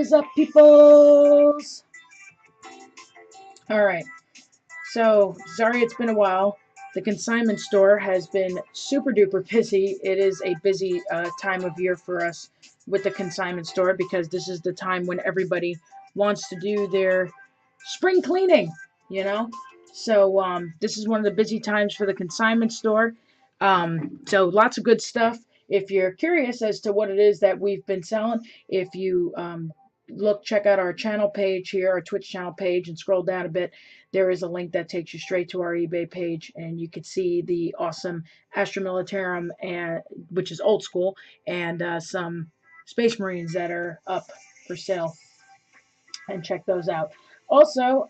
is up, peoples? Alright, so sorry it's been a while. The consignment store has been super duper busy. It is a busy time of year for us with the consignment store because this is the time when everybody wants to do their spring cleaning, you know? So this is one of the busy times for the consignment store. So lots of good stuff. If you're curious as to what it is that we've been selling, if you check out our channel page here, our Twitch channel page, and scroll down a bit, there is a link that takes you straight to our eBay page, and you can see the awesome Astra Militarum, which is old school, and some Space Marines that are up for sale, and check those out. Also,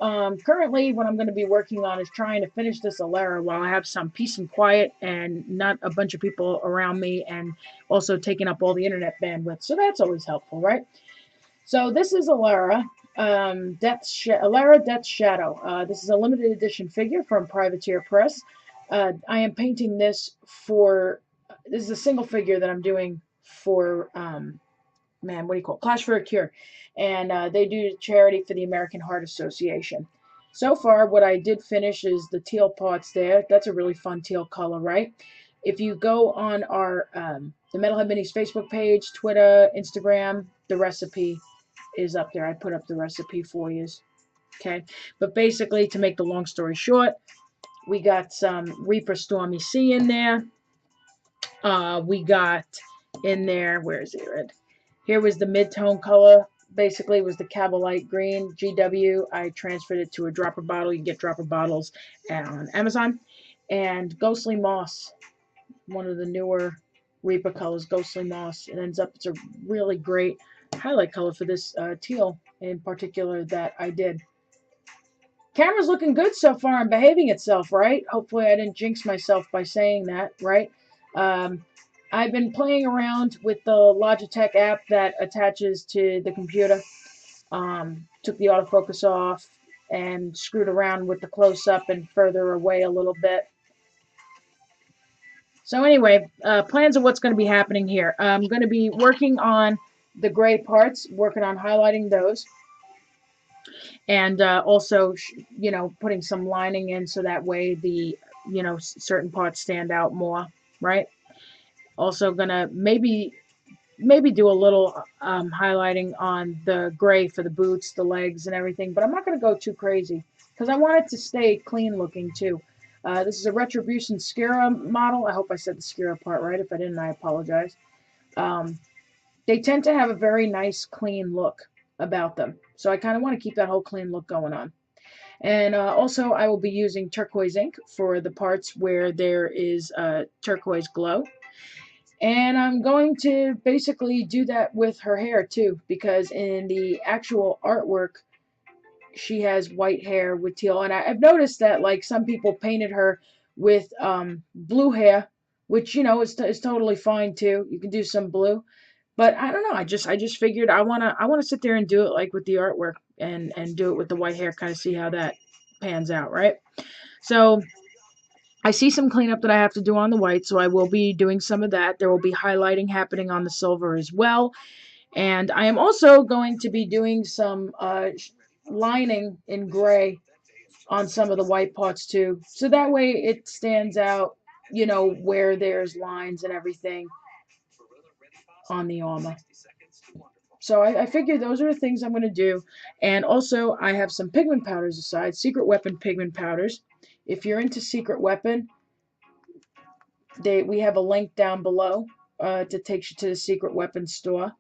currently what I'm going to be working on is trying to finish this Elara while I have some peace and quiet and not a bunch of people around me, and also taking up all the internet bandwidth, so that's always helpful, right? So this is Elara, Elara Death's Shadow. This is a limited edition figure from Privateer Press. I am painting this is a single figure that I'm doing for, what do you call it? Clash for a Cure. And they do charity for the American Heart Association. So far, what I did finish is the teal parts there. That's a really fun teal color, right? If you go on our the Metalhead Minis Facebook page, Twitter, Instagram, the recipe is up there. I put up the recipe for you. Okay, but basically, to make the long story short, we got some Reaper Stormy Sea in there. We got in there, where is it? Red. Here was the mid-tone color. Basically, it was the Cabalite Green GW. I transferred it to a dropper bottle. You can get dropper bottles on Amazon. And Ghostly Moss, one of the newer Reaper colors, Ghostly Moss. It ends up, it's a really great highlight color for this teal in particular that I did. Camera's looking good so far and behaving itself, right? Hopefully I didn't jinx myself by saying that, right? I've been playing around with the Logitech app that attaches to the computer. Took the autofocus off and screwed around with the close-up and further away a little bit. So anyway, plans of what's going to be happening here. I'm going to be working on the gray parts, working on highlighting those. And also, putting some lining in so that way the, certain parts stand out more, right? Also gonna maybe do a little highlighting on the gray for the boots, the legs, and everything, but I'm not gonna go too crazy because I want it to stay clean looking too. This is a Retribution Scyrah model. I hope I said the Scyrah part right. If I didn't, I apologize. They tend to have a very nice, clean look about them. So I kind of want to keep that whole clean look going on. And also, I will be using turquoise ink for the parts where there is a turquoise glow. And I'm going to basically do that with her hair too, because in the actual artwork, she has white hair with teal. And I've noticed that, like, some people painted her with blue hair, which, is totally fine too. You can do some blue. But I don't know. I just figured I wanna sit there and do it like with the artwork and do it with the white hair, kind of see how that pans out, right? So I see some cleanup that I have to do on the white, so I will be doing some of that. There will be highlighting happening on the silver as well, and I am also going to be doing some lining in gray on some of the white parts too, so that way it stands out, where there's lines and everything on the armor. So I figure those are the things I'm going to do. And also, I have some pigment powders aside, Secret Weapon pigment powders. If you're into Secret Weapon, we have a link down below to take you to the Secret Weapon store.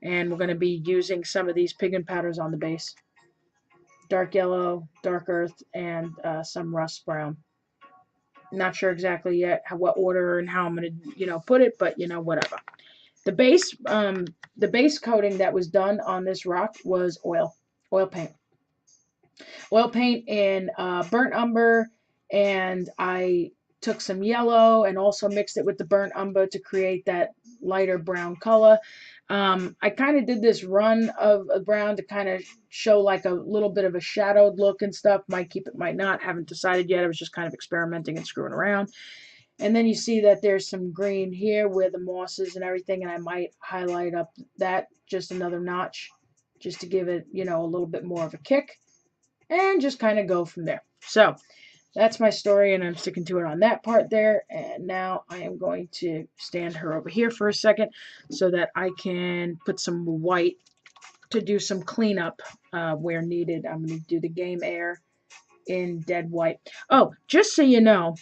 And we're going to be using some of these pigment powders on the base. Dark yellow, dark earth, and some rust brown. Not sure exactly yet what order and how I'm going to, put it, but, whatever. The base coating that was done on this rock was oil paint. Oil paint in burnt umber, and I took some yellow and also mixed it with the burnt umber to create that lighter brown color. I kind of did this run of brown to kind of show like a little bit of a shadowed look and stuff. Might keep it, might not. Haven't decided yet. I was just kind of experimenting and screwing around. And then you see that there's some green here where the moss is and everything, and I might highlight up that just another notch just to give it, you know, a little bit more of a kick, and just kind of go from there. So that's my story, and I'm sticking to it on that part there. And now I am going to stand her over here for a second so that I can put some white to do some cleanup where needed. I'm going to do the game air in dead white. Oh, just so you know,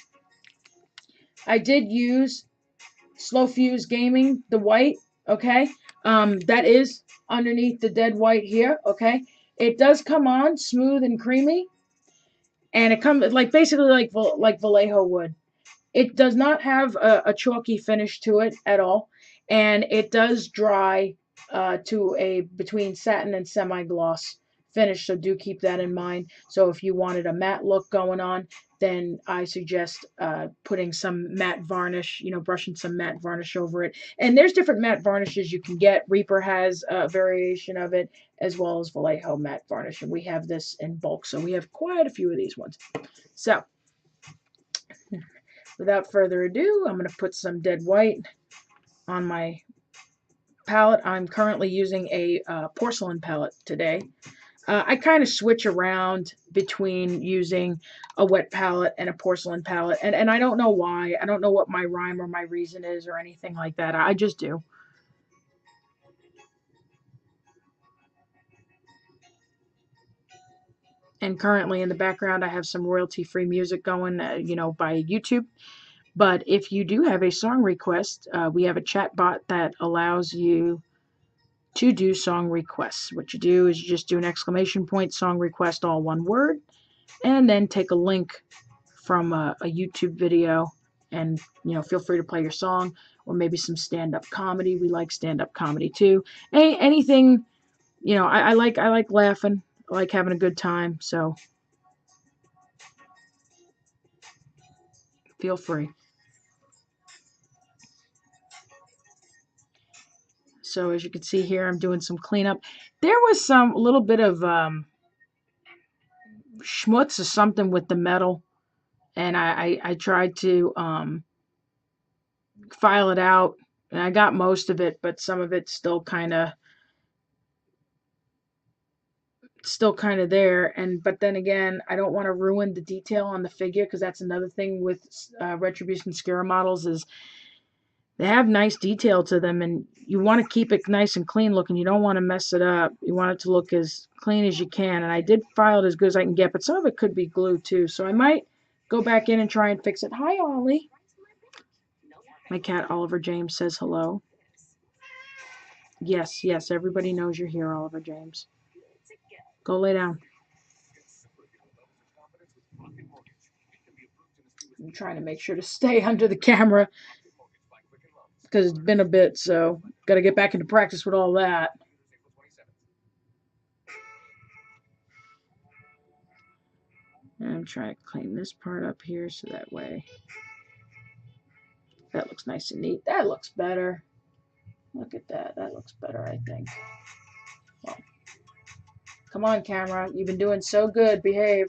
I did use Slow Fuse Gaming, the white, okay? That is underneath the dead white here, okay? It does come on smooth and creamy, and it comes like basically like Vallejo would. It does not have a chalky finish to it at all, and it does dry to a between satin and semi-gloss finish, so do keep that in mind. So if you wanted a matte look going on, then I suggest putting some matte varnish, you know, brushing some matte varnish over it. And there's different matte varnishes you can get. Reaper has a variation of it, as well as Vallejo matte varnish, and we have this in bulk, so we have quite a few of these ones. So without further ado, I'm going to put some dead white on my palette. I'm currently using a porcelain palette today. I kind of switch around between using a wet palette and a porcelain palette, and I don't know why. I don't know what my rhyme or my reason is or anything like that. I just do. And currently in the background, I have some royalty-free music going, you know, by YouTube. But if you do have a song request, we have a chat bot that allows you to do song requests. What you do is you just do an exclamation point, song request, all one word, and then take a link from a YouTube video, and you know, feel free to play your song, or maybe some stand-up comedy. We like stand-up comedy too. Anything, you know, I like laughing. I like having a good time, so feel free. So as you can see here, I'm doing some cleanup. There was some a little bit of schmutz or something with the metal, and I tried to file it out, and I got most of it, but some of it's still kind of there. And but then again, I don't want to ruin the detail on the figure, because that's another thing with Retribution Scyrah models is they have nice detail to them, and you want to keep it nice and clean looking. You don't want to mess it up. You want it to look as clean as you can. And I did file it as good as I can get, but some of it could be glue too. So I might go back in and try and fix it. Hi, Ollie. My cat Oliver James says hello. Yes, yes, everybody knows you're here, Oliver James. Go lay down. I'm trying to make sure to stay under the camera because it's been a bit, so got to get back into practice with all that. And I'm trying to clean this part up here so that way that looks nice and neat. That looks better. Look at that. That looks better, I think. Well, come on, camera. You've been doing so good. Behave.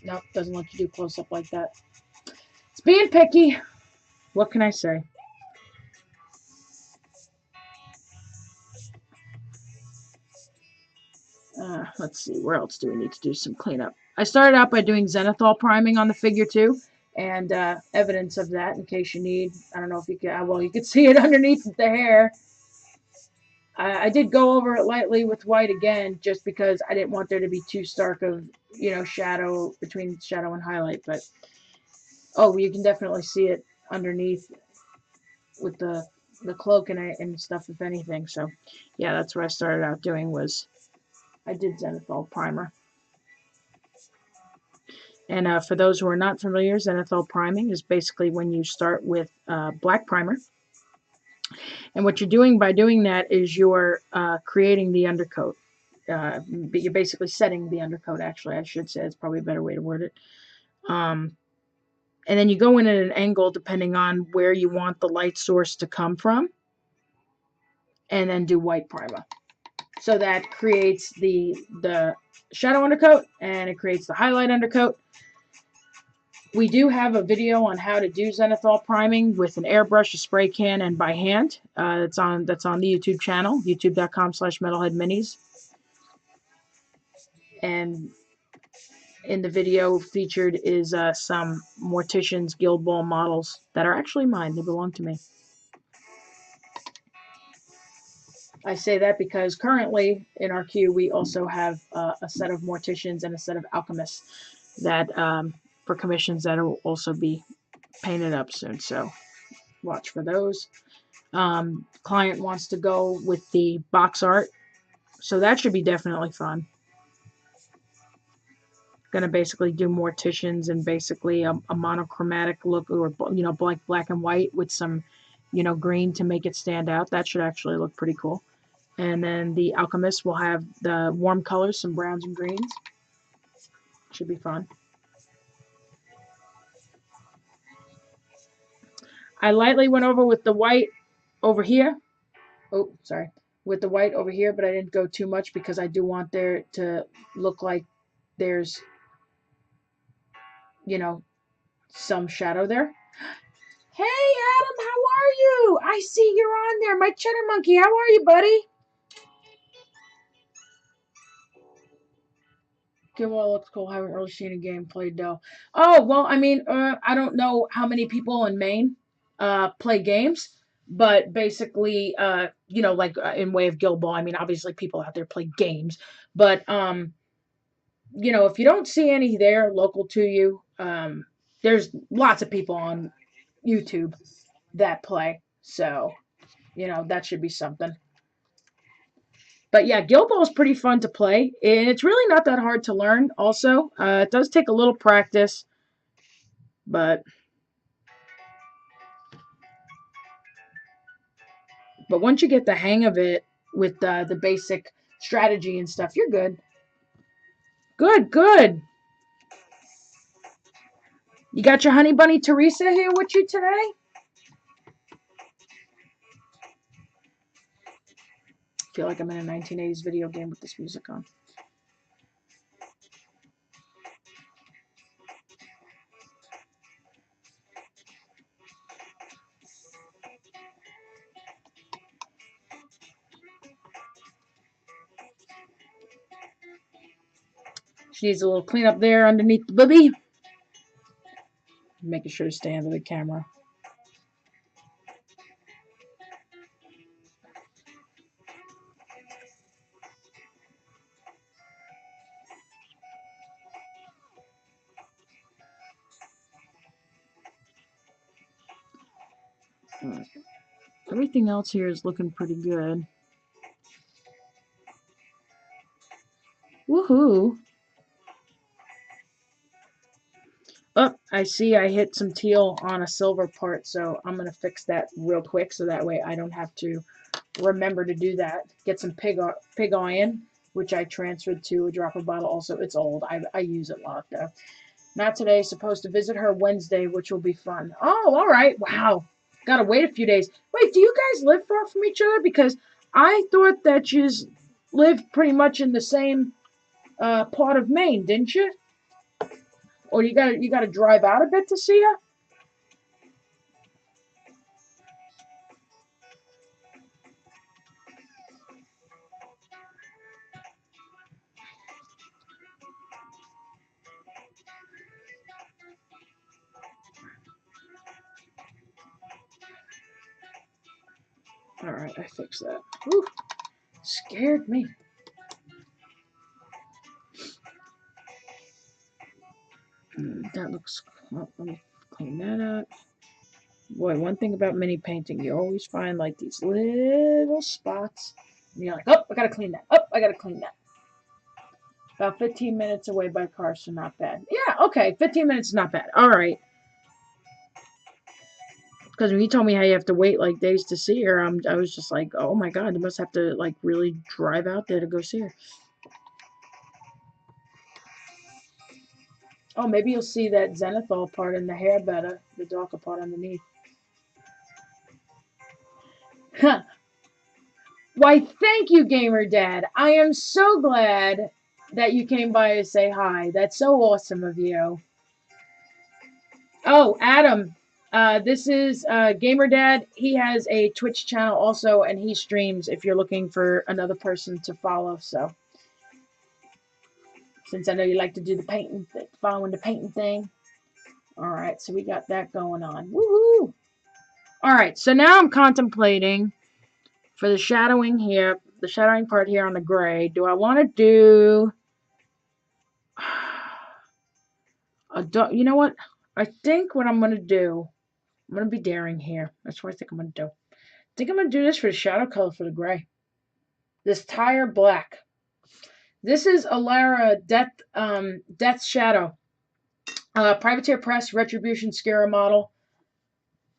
Nope, doesn't let you do close up like that. It's being picky. What can I say? Let's see, where else do we need to do some cleanup? I started out by doing zenithal priming on the figure too, and evidence of that in case you need. I don't know if you can, well, you can see it underneath the hair. I did go over it lightly with white again, just because I didn't want there to be too stark of, you know, shadow between shadow and highlight. But oh, you can definitely see it underneath with the cloak and stuff, if anything. So yeah, that's what I started out doing, was I did zenithal primer. And for those who are not familiar, zenithal priming is basically when you start with black primer. And what you're doing by doing that is you're creating the undercoat. You're basically setting the undercoat, actually, I should say. It's probably a better way to word it. And then you go in at an angle depending on where you want the light source to come from. And then do white primer. So that creates the shadow undercoat, and it creates the highlight undercoat. We do have a video on how to do zenithal priming with an airbrush, a spray can, and by hand. That's on the YouTube channel, youtube.com/metalheadminis. And in the video featured is some Mortician's Guild Ball models that are actually mine. They belong to me. I say that because currently in our queue we also have a set of Morticians and a set of Alchemists that for commissions that will also be painted up soon. So watch for those. Client wants to go with the box art, so that should be definitely fun. Gonna basically do Morticians and basically a monochromatic look, or black and white with some green to make it stand out. That should actually look pretty cool. And then the Alchemist will have the warm colors, some browns and greens. Should be fun. I lightly went over with the white over here. Oh, sorry. With the white over here, but I didn't go too much because I do want there to look like there's, some shadow there. Hey, Adam, how are you? I see you're on there. My cheddar monkey, how are you, buddy? Okay, well, it looks cool. I haven't really seen a game played, though. Oh, well, I mean, I don't know how many people in Maine play games, but basically, in way of Guild Ball, I mean, obviously people out there play games, but, if you don't see any there local to you, there's lots of people on YouTube that play, so, that should be something. But yeah, Guild Ball is pretty fun to play, and it's really not that hard to learn. Also, it does take a little practice, but once you get the hang of it with the basic strategy and stuff, you're good. Good. You got your honey bunny Teresa here with you today? I feel like I'm in a 1980s video game with this music on. She needs a little cleanup there underneath the booby. Making sure to stay under the camera. Everything else here is looking pretty good. Woohoo! Oh, I see I hit some teal on a silver part, so I'm going to fix that real quick so that way I don't have to remember to do that. Get some pig iron, which I transferred to a dropper bottle. Also, it's old. I use it a lot, though. Not today. Supposed to visit her Wednesday, which will be fun. Oh, all right. Wow. Gotta wait a few days. Wait, do you guys live far from each other? Because I thought that you lived pretty much in the same part of Maine, didn't you? Or you gotta drive out a bit to see her? Alright, I fixed that. Whew. Scared me. That looks... Well, let me clean that up. Boy, one thing about mini painting, you always find like these little spots. And you're like, oh, I gotta clean that. Oh, I gotta clean that. About 15 minutes away by car, so not bad. Yeah, okay, 15 minutes is not bad. Alright. Because when you told me how you have to wait like days to see her, I was just like, oh my god, you must have to like really drive out there to go see her. Oh, maybe you'll see that zenithal part in the hair better, the darker part underneath. Huh. Why, thank you, Gamer Dad. I am so glad that you came by to say hi. That's so awesome of you. Oh, Adam. This is Gamer Dad. He has a Twitch channel also, and he streams if you're looking for another person to follow. So, since I know you like to do the painting, following the painting thing. All right, so we got that going on. Woohoo! All right, so now I'm contemplating for the shadowing here, the shadowing part here on the gray. Do I want to do a dark? You know what? I think what I'm gonna do. I'm gonna be daring here. That's what I think I'm gonna do. I think I'm gonna do this for the shadow color for the gray. This tire black. This is Elara Death Shadow. Privateer Press Retribution Scyrah model.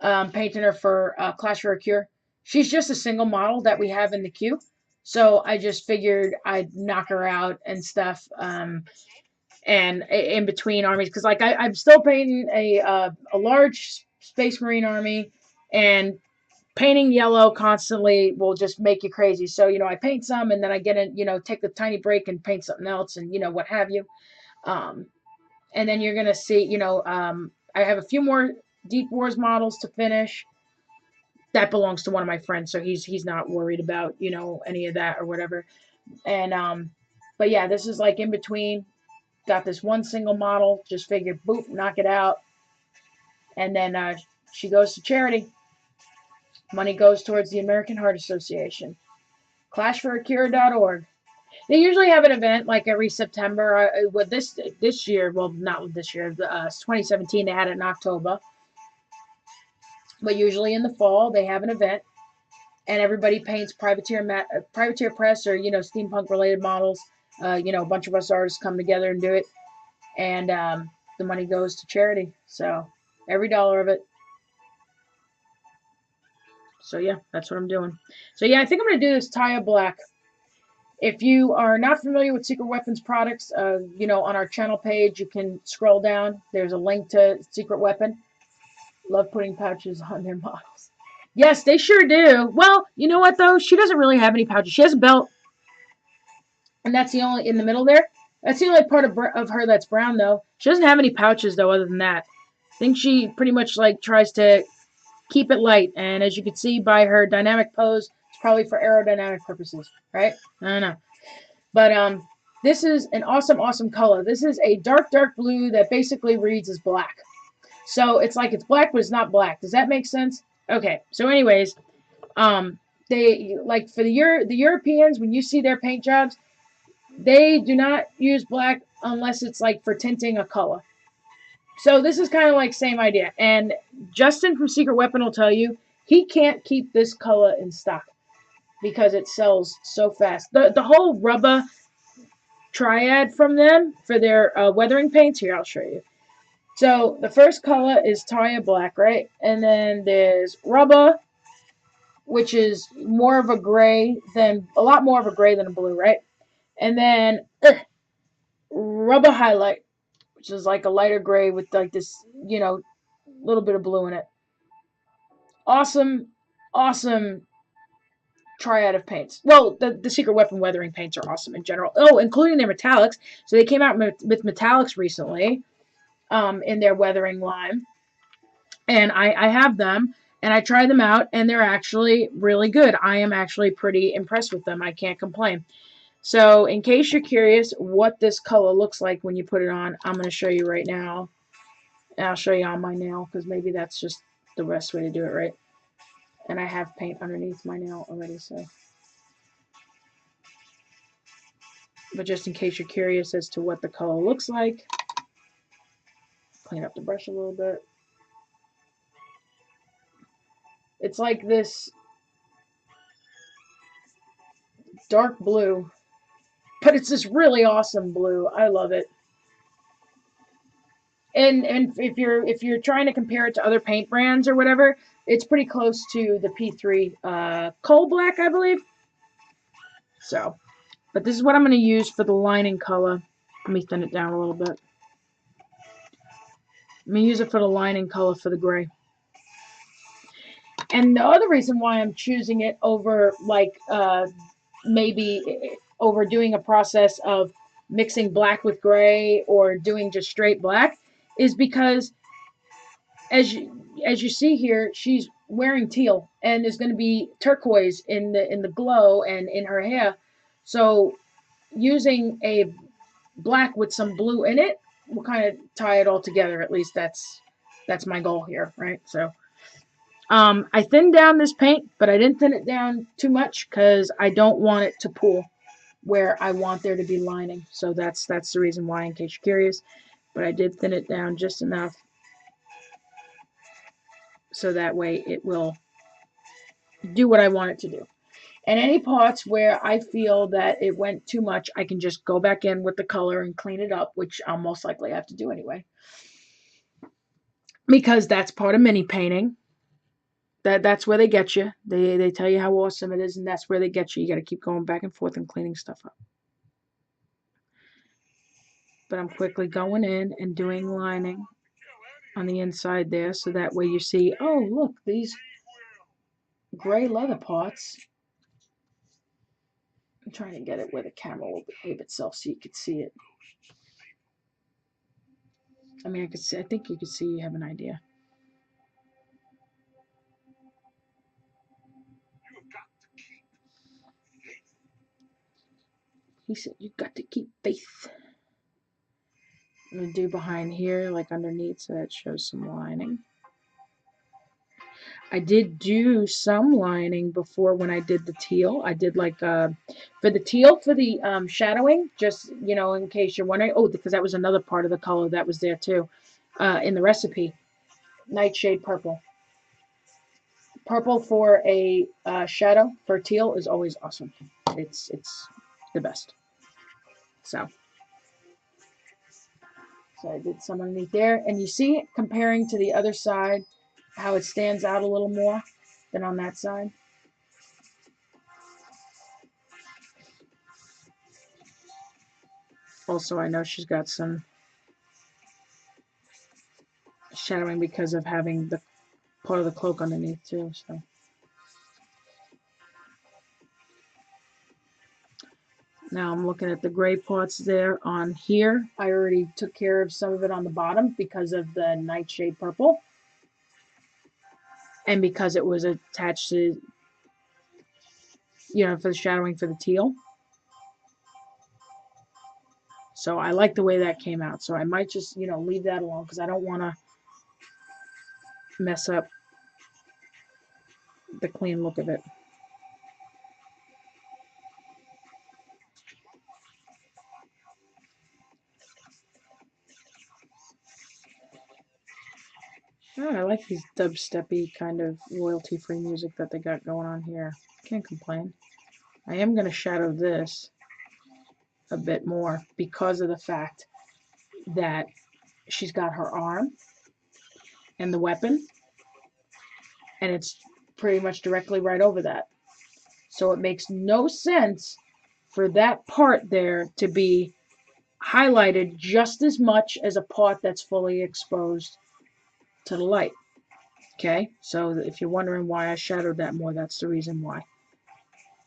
Painting her for Clash for a Cure. She's just a single model that we have in the queue. So I just figured I'd knock her out and stuff. And in between armies, because like I'm still painting a large Space Marine army, and painting yellow constantly will just make you crazy. So, I paint some and then I get in, take a tiny break and paint something else and, what have you. Um, and then you're going to see, I have a few more Deep Wars models to finish. That belongs to one of my friends, so he's not worried about, any of that or whatever. And, but yeah, this is like in between. Got this one single model, just figured, boop, knock it out. And then she goes to charity. Money goes towards the American Heart Association. ClashForACure.org. They usually have an event like every September. With this year, well, not this year, 2017, they had it in October. But usually in the fall, they have an event, and everybody paints Privateer Press or steampunk related models. A bunch of us artists come together and do it, and the money goes to charity. So every dollar of it. So yeah, that's what I'm doing. So yeah, I think I'm gonna do this Taya Black. If you are not familiar with Secret Weapons products, on our channel page, you can scroll down. There's a link to Secret Weapon. Love putting pouches on their models. Yes, they sure do. Well, you know what, though? She doesn't really have any pouches. She has a belt, and that's the only, in the middle there. That's the only part of her that's brown, though. She doesn't have any pouches, though, other than that. I think she pretty much, tries to keep it light, and as you can see by her dynamic pose, it's probably for aerodynamic purposes, right? I don't know. But this is an awesome, awesome color. This is a dark, dark blue that basically reads as black. So it's like it's black, but it's not black. Does that make sense? Okay. So, anyways, they like for the Europeans, when you see their paint jobs, they do not use black unless it's like for tinting a color. So this is kind of like same idea. And Justin from Secret Weapon will tell you he can't keep this color in stock because it sells so fast. The whole rubber triad from them for their weathering paints. Here, I'll show you. So the first color is Taya Black, right? And then there's rubber, which is more of a gray than a lot more of a gray than a blue, right? And then rubber highlight, which is like a lighter gray with like this, little bit of blue in it. Awesome, awesome triad of paints. Well, the Secret Weapon weathering paints are awesome in general. Oh, including their metallics. So they came out with metallics recently in their weathering line. And I have them, and I tried them out, and they're actually really good. I am actually pretty impressed with them. I can't complain. So in case you're curious what this color looks like when you put it on, I'm going to show you right now. And I'll show you on my nail, because maybe that's just the best way to do it, right? And I have paint underneath my nail already, so. But just in case you're curious as to what the color looks like, clean up the brush a little bit. It's like this dark blue, but it's this really awesome blue. I love it. And if you're trying to compare it to other paint brands or whatever, it's pretty close to the P3 Coal Black, I believe. So, but this is what I'm going to use for the lining color. Let me thin it down a little bit. I'm going to use it for the lining color for the gray. And the other reason why I'm choosing it over maybe over doing a process of mixing black with gray or doing just straight black is because as you see here, she's wearing teal, and there's going to be turquoise in the glow and in her hair. So using a black with some blue in it will kind of tie it all together. At least that's my goal here, right? So I thinned down this paint, but I didn't thin it down too much because I don't want it to pool where I want there to be lining. So that's the reason why, in case you're curious. But I did thin it down just enough so that way it will do what I want it to do. And any parts where I feel that it went too much, I can just go back in with the color and clean it up, which I'll most likely have to do anyway. Because that's part of mini painting. That's where they get you. They tell you how awesome it is, and that's where they get you. You got to keep going back and forth and cleaning stuff up. But I'm quickly going in and doing lining on the inside there, so that way you see, oh, look, these gray leather parts. I'm trying to get it where the camera will behave itself so you can see it. I mean, I think you can see, you have an idea. He said, you got to keep faith. I'm going to do behind here, like underneath, so that shows some lining. I did do some lining before when I did the teal. I did like, for the teal, for the shadowing, just, you know, in case you're wondering. Oh, because that was another part of the color that was there too, in the recipe. Nightshade purple. Purple for a shadow for teal is always awesome. It's the best. So I did some underneath there, and you see, comparing to the other side, how it stands out a little more than on that side. Also, I know she's got some shadowing because of having the part of the cloak underneath too. So now I'm looking at the gray parts there on here. I already took care of some of it on the bottom because of the nightshade purple. And because it was attached to, you know, for the shadowing for the teal. So I like the way that came out. So I might just, you know, leave that alone because I don't want to mess up the clean look of it. Oh, I like these dubstep-y kind of royalty-free music that they got going on here. Can't complain. I am going to shadow this a bit more because of the fact that she's got her arm and the weapon, and it's pretty much directly right over that. So it makes no sense for that part there to be highlighted just as much as a part that's fully exposed to the light. Okay, so if you're wondering why I shadowed that more, that's the reason why.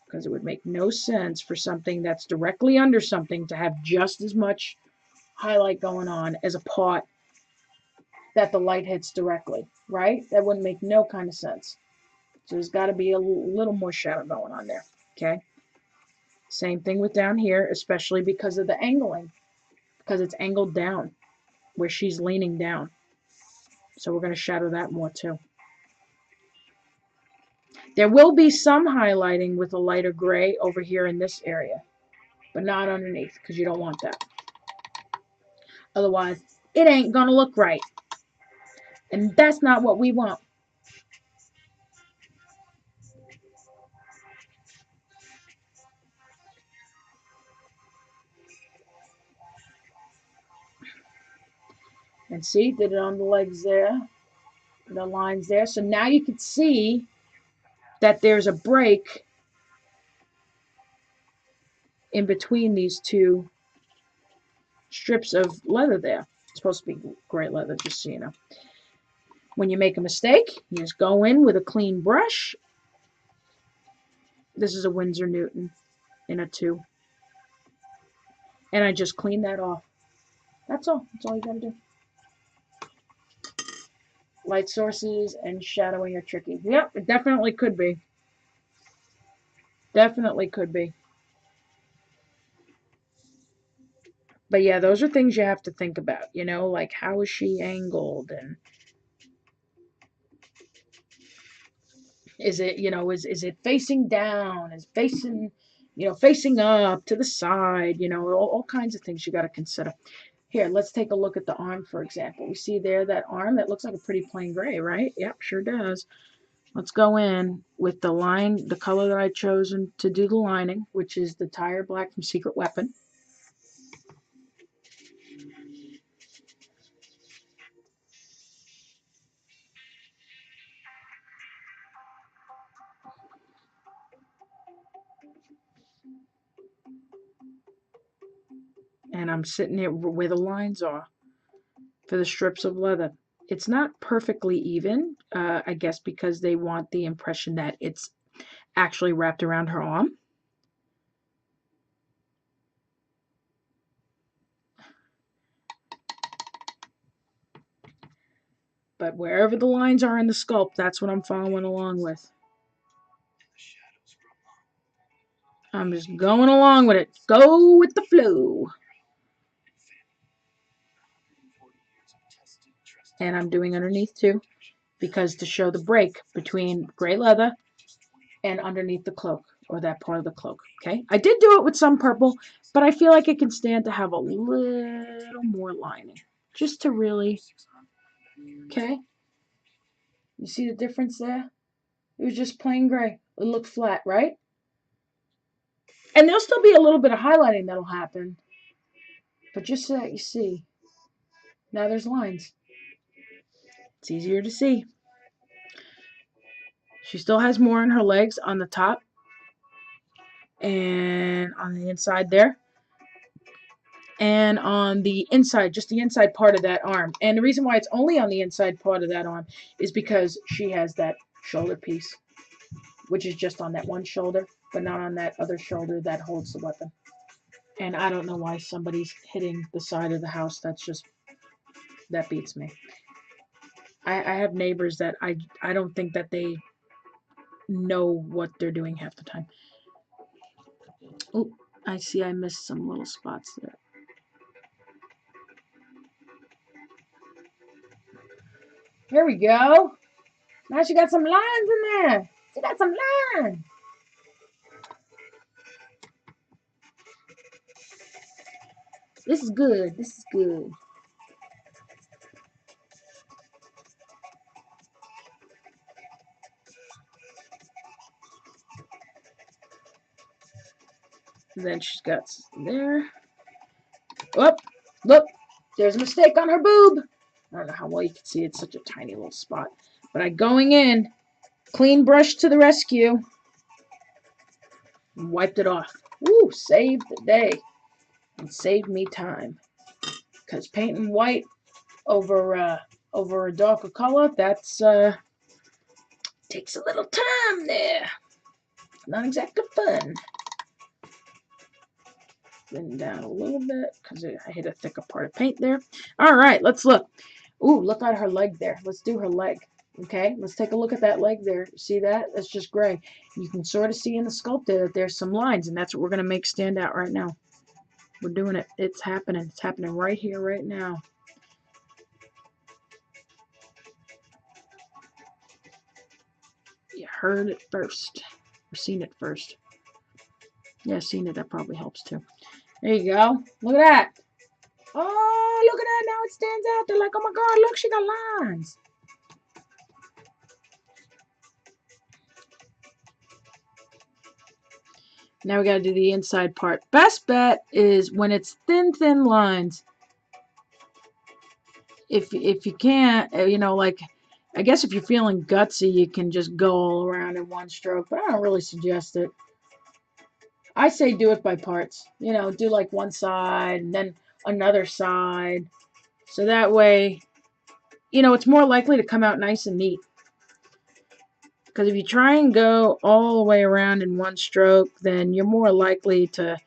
Because it would make no sense for something that's directly under something to have just as much highlight going on as a part that the light hits directly, right? That wouldn't make no kind of sense. So there's got to be a little more shadow going on there, okay? Same thing with down here, especially because of the angling, because it's angled down where she's leaning down. So we're going to shadow that more too. There will be some highlighting with a lighter gray over here in this area, but not underneath because you don't want that. Otherwise, it ain't going to look right. And that's not what we want. And see, did it on the legs there, the lines there. So now you can see that there's a break in between these two strips of leather there. It's supposed to be gray leather, just so you know. When you make a mistake, you just go in with a clean brush. This is a Winsor Newton in a 2. And I just clean that off. That's all. That's all you gotta do. Light sources and shadowing are tricky. Yep, it definitely could be. Definitely could be. But yeah, those are things you have to think about, you know, like how is she angled, and is it, you know, is it facing down, is facing, you know, facing up to the side, you know, all kinds of things you got to consider. Here, let's take a look at the arm, for example. We see there that arm that looks like a pretty plain gray, right? Yep, sure does. Let's go in with the line, the color that I chosen to do the lining, which is the tire black from Secret Weapon. And I'm sitting here where the lines are for the strips of leather. It's not perfectly even, I guess because they want the impression that it's actually wrapped around her arm. But wherever the lines are in the sculpt, that's what I'm following along with. I'm just going along with it. Go with the flow. And I'm doing underneath too, because to show the break between gray leather and underneath the cloak, or that part of the cloak. Okay, I did do it with some purple, but I feel like it can stand to have a little more lining, just to really. Okay, you see the difference there? It was just plain gray. It looked flat, right? And there'll still be a little bit of highlighting that'll happen, but just so that you see, now there's lines. It's easier to see. She still has more on her legs on the top and on the inside there. And on the inside, just the inside part of that arm. And the reason why it's only on the inside part of that arm is because she has that shoulder piece, which is just on that one shoulder, but not on that other shoulder that holds the weapon. And I don't know why somebody's hitting the side of the house. That beats me. I have neighbors that I don't think that they know what they're doing half the time. Oh, I see I missed some little spots there. Here we go. Now she got some lines in there. She got some lines. This is good. This is good. And then she's got there. Oh, look. There's a mistake on her boob. I don't know how well you can see it. It's such a tiny little spot. But I'm going in. Clean brush to the rescue. And wiped it off. Woo, saved the day. And saved me time. Because painting white over a darker color, that's takes a little time there. Not exactly fun. Thin down a little bit because I hit a thicker part of paint there. All right, let's look. Ooh, look at her leg there. Let's do her leg. Okay, let's take a look at that leg there. See that? That's just gray. You can sort of see in the sculpt there that there's some lines, and that's what we're going to make stand out right now. We're doing it. It's happening. It's happening right here, right now. You heard it first. Or seen it first. Yeah, seen it. That probably helps too. There you go. Look at that. Oh, look at that. Now it stands out. They're like, oh my God, look, she got lines. Now we got to do the inside part. Best bet is when it's thin lines. If you can't, you know, like, I guess if you're feeling gutsy, you can just go all around in one stroke, but I don't really suggest it. I say do it by parts. You know, do like one side and then another side. So that way, you know, it's more likely to come out nice and neat. Because if you try and go all the way around in one stroke, then you're more likely to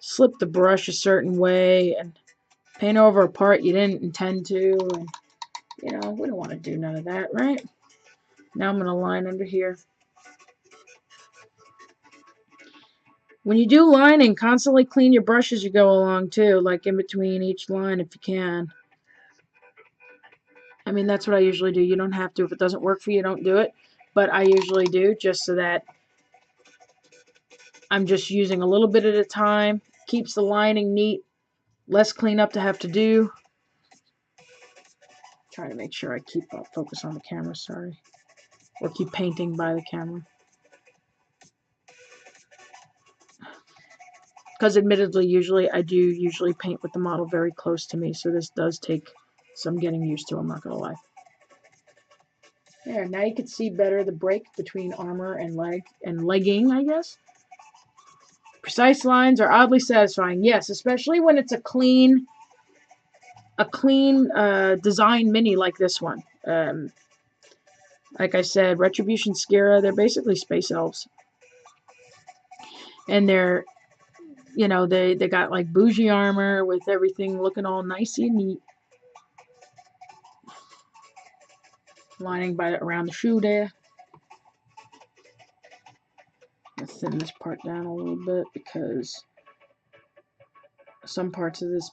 slip the brush a certain way and paint over a part you didn't intend to. And You know, we don't want to do none of that, right? Now I'm going to line under here. When you do lining, constantly clean your brush as you go along too, like in between each line if you can. I mean, that's what I usually do. You don't have to. If it doesn't work for you, don't do it. But I usually do, just so that I'm just using a little bit at a time. Keeps the lining neat. Less cleanup to have to do. Trying to make sure I keep focus on the camera, sorry. Or keep painting by the camera. Because admittedly, I do usually paint with the model very close to me, so this does take some getting used to, I'm not going to lie. There, now you can see better the break between armor and legging, I guess. Precise lines are oddly satisfying. Yes, especially when it's a clean design mini like this one. Like I said, Retribution, Scyrah, they're basically space elves. And they're, you know, they got like bougie armor with everything looking all nicey and neat. Lining around the shoe there. Let's thin this part down a little bit because some parts of this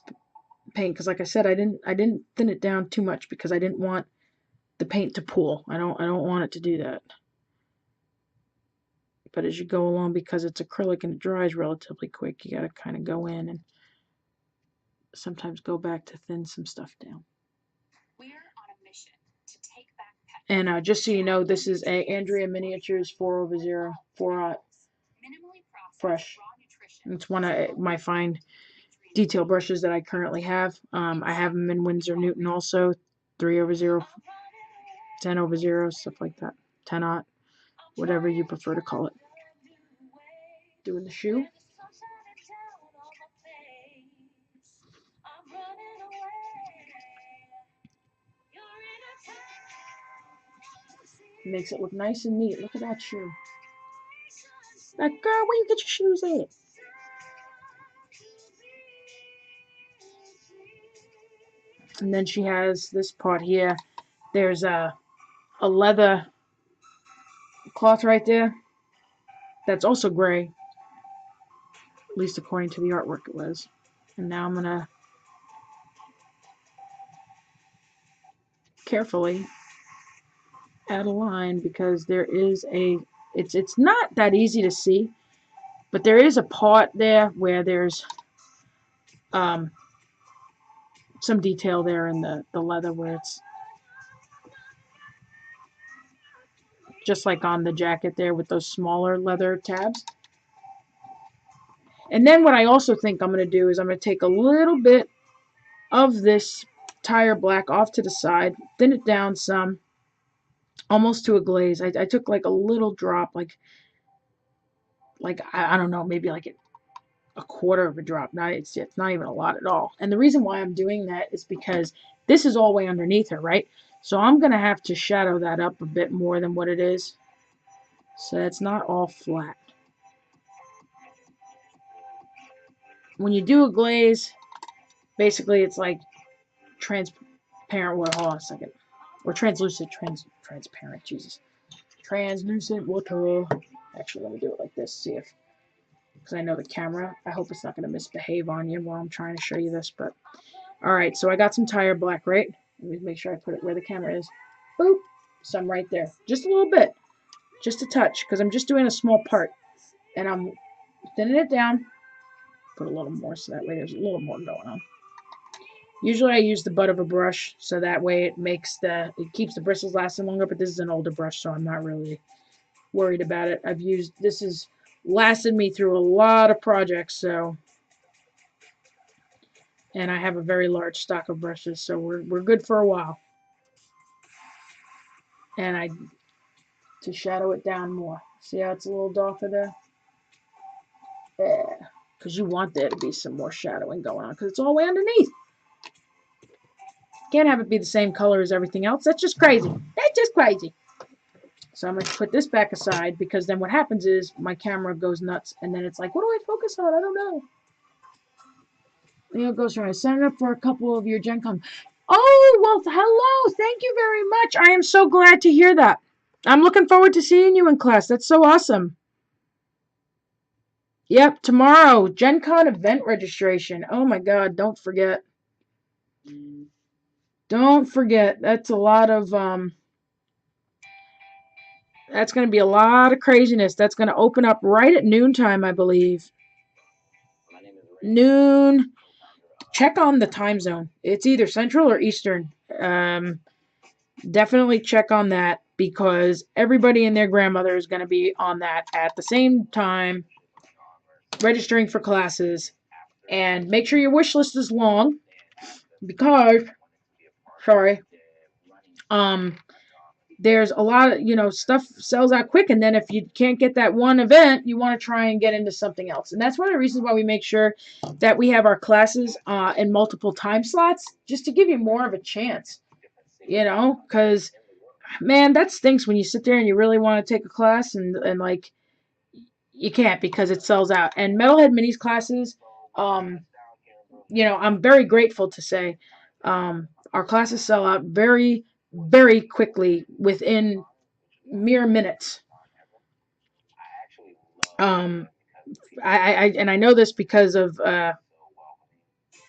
paint, because like I said, I didn't thin it down too much because I didn't want the paint to pool. I don't want it to do that. But as you go along, because it's acrylic and it dries relatively quick, you gotta kind of go in and sometimes go back to thin some stuff down. We're on a mission to take back pet. And just so you know, this is a Andrea Miniatures 4/0 4/0 brush. It's one of my fine detail brushes that I currently have. I have them in Winsor Newton also, 3/0, 10/0, stuff like that. 10/0, whatever you prefer to call it. Doing the shoe. Makes it look nice and neat. Look at that shoe. That girl, where you get your shoes at? And then she has this part here. There's a leather cloth right there. That's also gray. At least according to the artwork it was. And now I'm gonna carefully add a line because there is it's not that easy to see, but there is a part there where there's some detail there in the leather where it's just like on the jacket there with those smaller leather tabs. And then what I also think I'm going to do is I'm going to take a little bit of this tire black off to the side, thin it down some, almost to a glaze. I took like a little drop, like I don't know, maybe like a quarter of a drop. It's not even a lot at all. And the reason why I'm doing that is because this is all the way underneath her, right? So I'm going to have to shadow that up a bit more than what it is. So it's not all flat. When you do a glaze, basically it's like transparent water. Hold on a second. Or translucent, transparent, Jesus. Translucent water. Actually, let me do it like this, see if, because I know the camera, I hope it's not going to misbehave on you while I'm trying to show you this, but, alright, so I got some tire black, right? Let me make sure I put it where the camera is. Boop, some right there. Just a little bit. Just a touch, because I'm just doing a small part. And I'm thinning it down. Put a little more so that way there's a little more going on. Usually I use the butt of a brush so that way it keeps the bristles lasting longer, but this is an older brush so I'm not really worried about it. This has lasted me through a lot of projects, so, and I have a very large stock of brushes, so we're good for a while. And to shadow it down more. See how it's a little darker there? Yeah, because you want there to be some more shadowing going on, because it's all the way underneath. Can't have it be the same color as everything else. That's just crazy. That's just crazy. So I'm going to put this back aside because then what happens is my camera goes nuts and then it's like, what do I focus on? I don't know. You know, it goes from I set it up for a couple of your Gen Con. Oh, well, hello. Thank you very much. I am so glad to hear that. I'm looking forward to seeing you in class. That's so awesome. Yep, tomorrow, Gen Con event registration. Oh my god, don't forget. Don't forget. That's going to be a lot of craziness. That's going to open up right at noontime, I believe. Noon. Check on the time zone. It's either Central or Eastern. Um, Definitely check on that because everybody and their grandmother is going to be on that at the same time, registering for classes. And make sure your wish list is long because, sorry, um, there's a lot of, stuff sells out quick. And then if you can't get that one event, you want to try and get into something else. And that's one of the reasons why we make sure that we have our classes in multiple time slots, just to give you more of a chance, because man, that stinks when you sit there and you really want to take a class and like you can't because it sells out. And Metalhead Minis classes, um, I'm very grateful to say, our classes sell out very, very quickly within mere minutes. Um, and I know this because of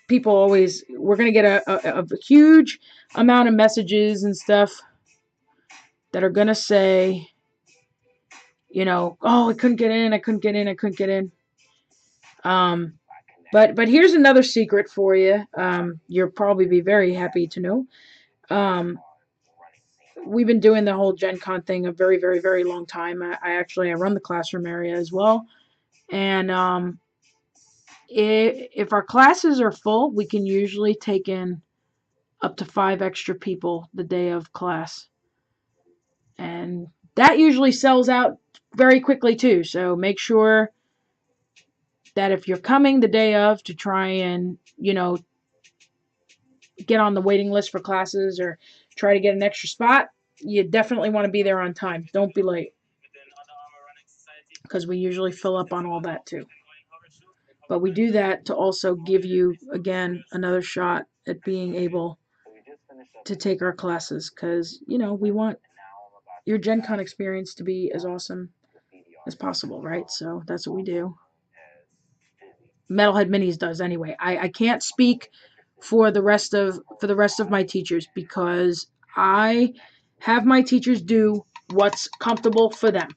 people always. We're gonna get a huge amount of messages and stuff that are gonna say, oh, I couldn't get in, I couldn't get in, I couldn't get in. But here's another secret for you. You'll probably be very happy to know. Um, we've been doing the whole Gen Con thing a very, very, very long time. I run the classroom area as well. And if our classes are full, we can usually take in up to 5 extra people the day of class. And that usually sells out very quickly too. So make sure that if you're coming the day of to try and, get on the waiting list for classes or try to get an extra spot, you definitely want to be there on time. Don't be late because we usually fill up on all that too. But we do that to also give you, again, another shot at being able to take our classes because, we want your Gen Con experience to be as awesome as possible, right? So that's what we do. Metalhead Minis does anyway. I can't speak for the rest of my teachers because I have my teachers do what's comfortable for them.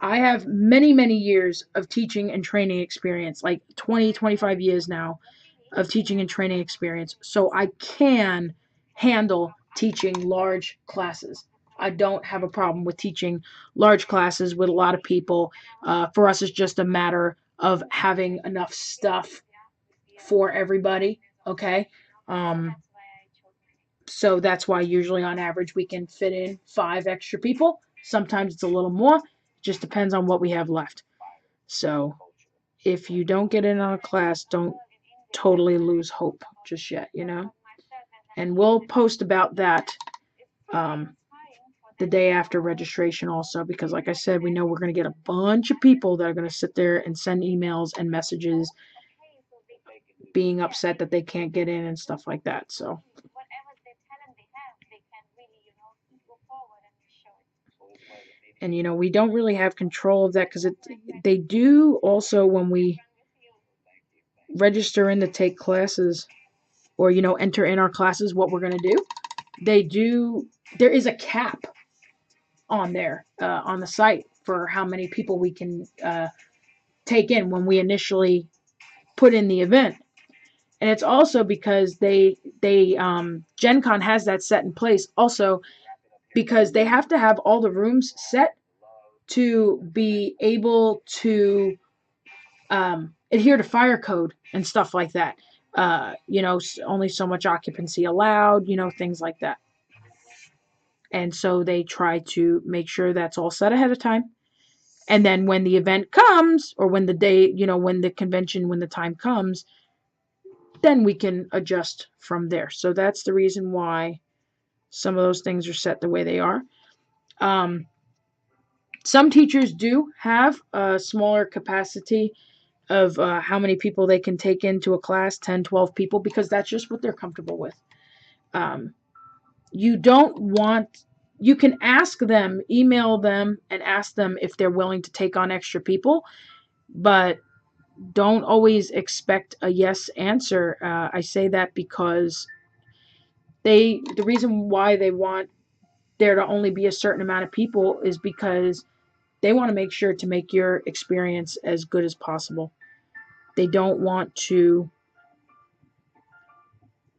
I have many, many years of teaching and training experience, like 20, 25 years now of teaching and training experience. So I can handle teaching large classes. I don't have a problem with teaching large classes with a lot of people. For us, it's just a matter of having enough stuff for everybody. Okay. Um, so that's why usually on average we can fit in 5 extra people. Sometimes it's a little more. It just depends on what we have left. So if you don't get in on a class, don't totally lose hope just yet. And we'll post about that um, the day after registration also because like I said, we know we're going to get a bunch of people that are going to sit there and send emails and messages being upset that they can't get in and stuff like that. So and we don't really have control of that because they do also when we register in to take classes or enter in our classes what we're going to do. There is a cap on there on the site for how many people we can take in when we initially put in the event. And it's also because Gen Con has that set in place also because they have to have all the rooms set to be able to adhere to fire code and stuff like that. Only so much occupancy allowed, things like that. And so they try to make sure that's all set ahead of time. And then when the event comes, or when the day, when the convention, when the time comes, then we can adjust from there. So that's the reason why some of those things are set the way they are. Some teachers do have a smaller capacity of how many people they can take into a class, 10, 12 people, because that's just what they're comfortable with. You don't want, you can ask them, email them, and ask them if they're willing to take on extra people, but don't always expect a yes answer. I say that because the reason why they want there to only be a certain amount of people is because they want to make sure to make your experience as good as possible. They don't want to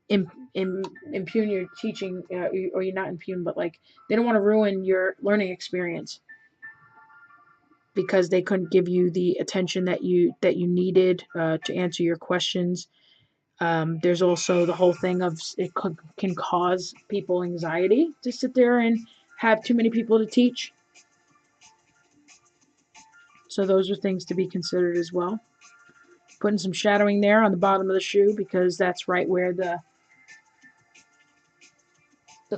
impugn your teaching, or you're not impugn, but like they don't want to ruin your learning experience because they couldn't give you the attention that you needed to answer your questions. There's also the whole thing of it can cause people anxiety to sit there and have too many people to teach. So those are things to be considered as well. Putting some shadowing there on the bottom of the shoe because that's right where the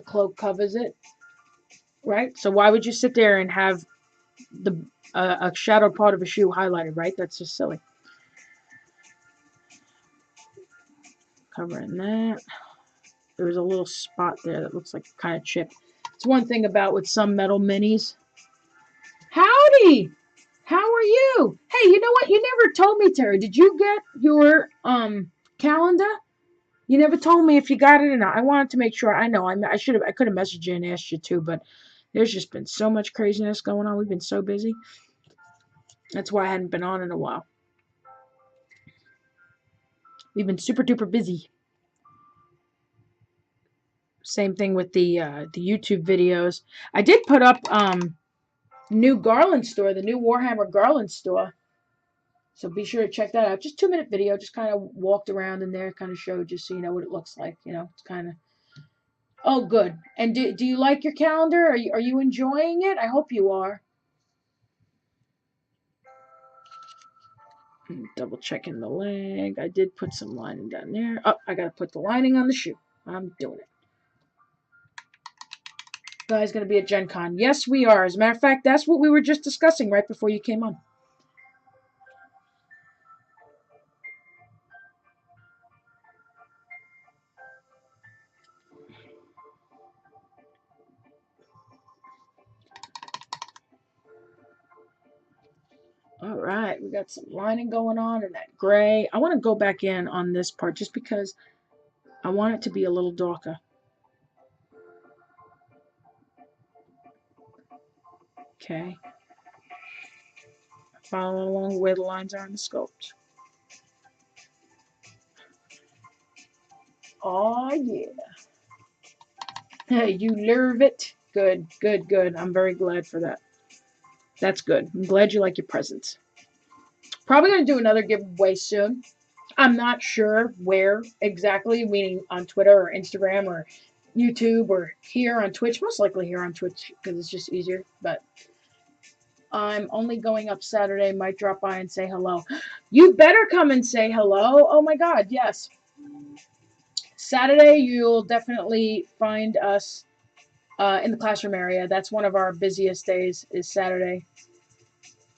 cloak covers it, right? So why would you sit there and have the a shadowed part of a shoe highlighted, right? That's just silly. Covering that. There's a little spot there that looks like kind of chipped. It's one thing about with some metal minis. Howdy! How are you? Hey, you know what? You never told me, Terry. Did you get your calendar? You never told me if you got it or not. I wanted to make sure. I know. I could have messaged you and asked you too, but there's just been so much craziness going on. We've been so busy. That's why I hadn't been on in a while. We've been super duper busy. Same thing with the YouTube videos. I did put up new Garland store, the new Warhammer Garland store. So be sure to check that out. Just 2-minute video. Just kind of walked around in there, kind of showed just so you know what it looks like. You know, it's kind of. Oh, good. And do you like your calendar? Are you enjoying it? I hope you are. Double checking the leg. I did put some lining down there. Oh, I gotta put the lining on the shoe. I'm doing it. Guys, gonna be at Gen Con. Yes, we are. As a matter of fact, that's what we were just discussing right before you came on. All right, we got some lining going on in that gray. I want to go back in on this part just because I want it to be a little darker. Okay. Following along where the lines are in the sculpt. Oh, yeah. You love it. Good, good, good. I'm very glad for that. That's good. I'm glad you like your presents. Probably going to do another giveaway soon. I'm not sure where exactly, meaning on Twitter or Instagram or YouTube or here on Twitch. Most likely here on Twitch because it's just easier. But I'm only going up Saturday. Might drop by and say hello. You better come and say hello. Oh my God, yes. Saturday, you'll definitely find us in the classroom area. That's one of our busiest days is Saturday.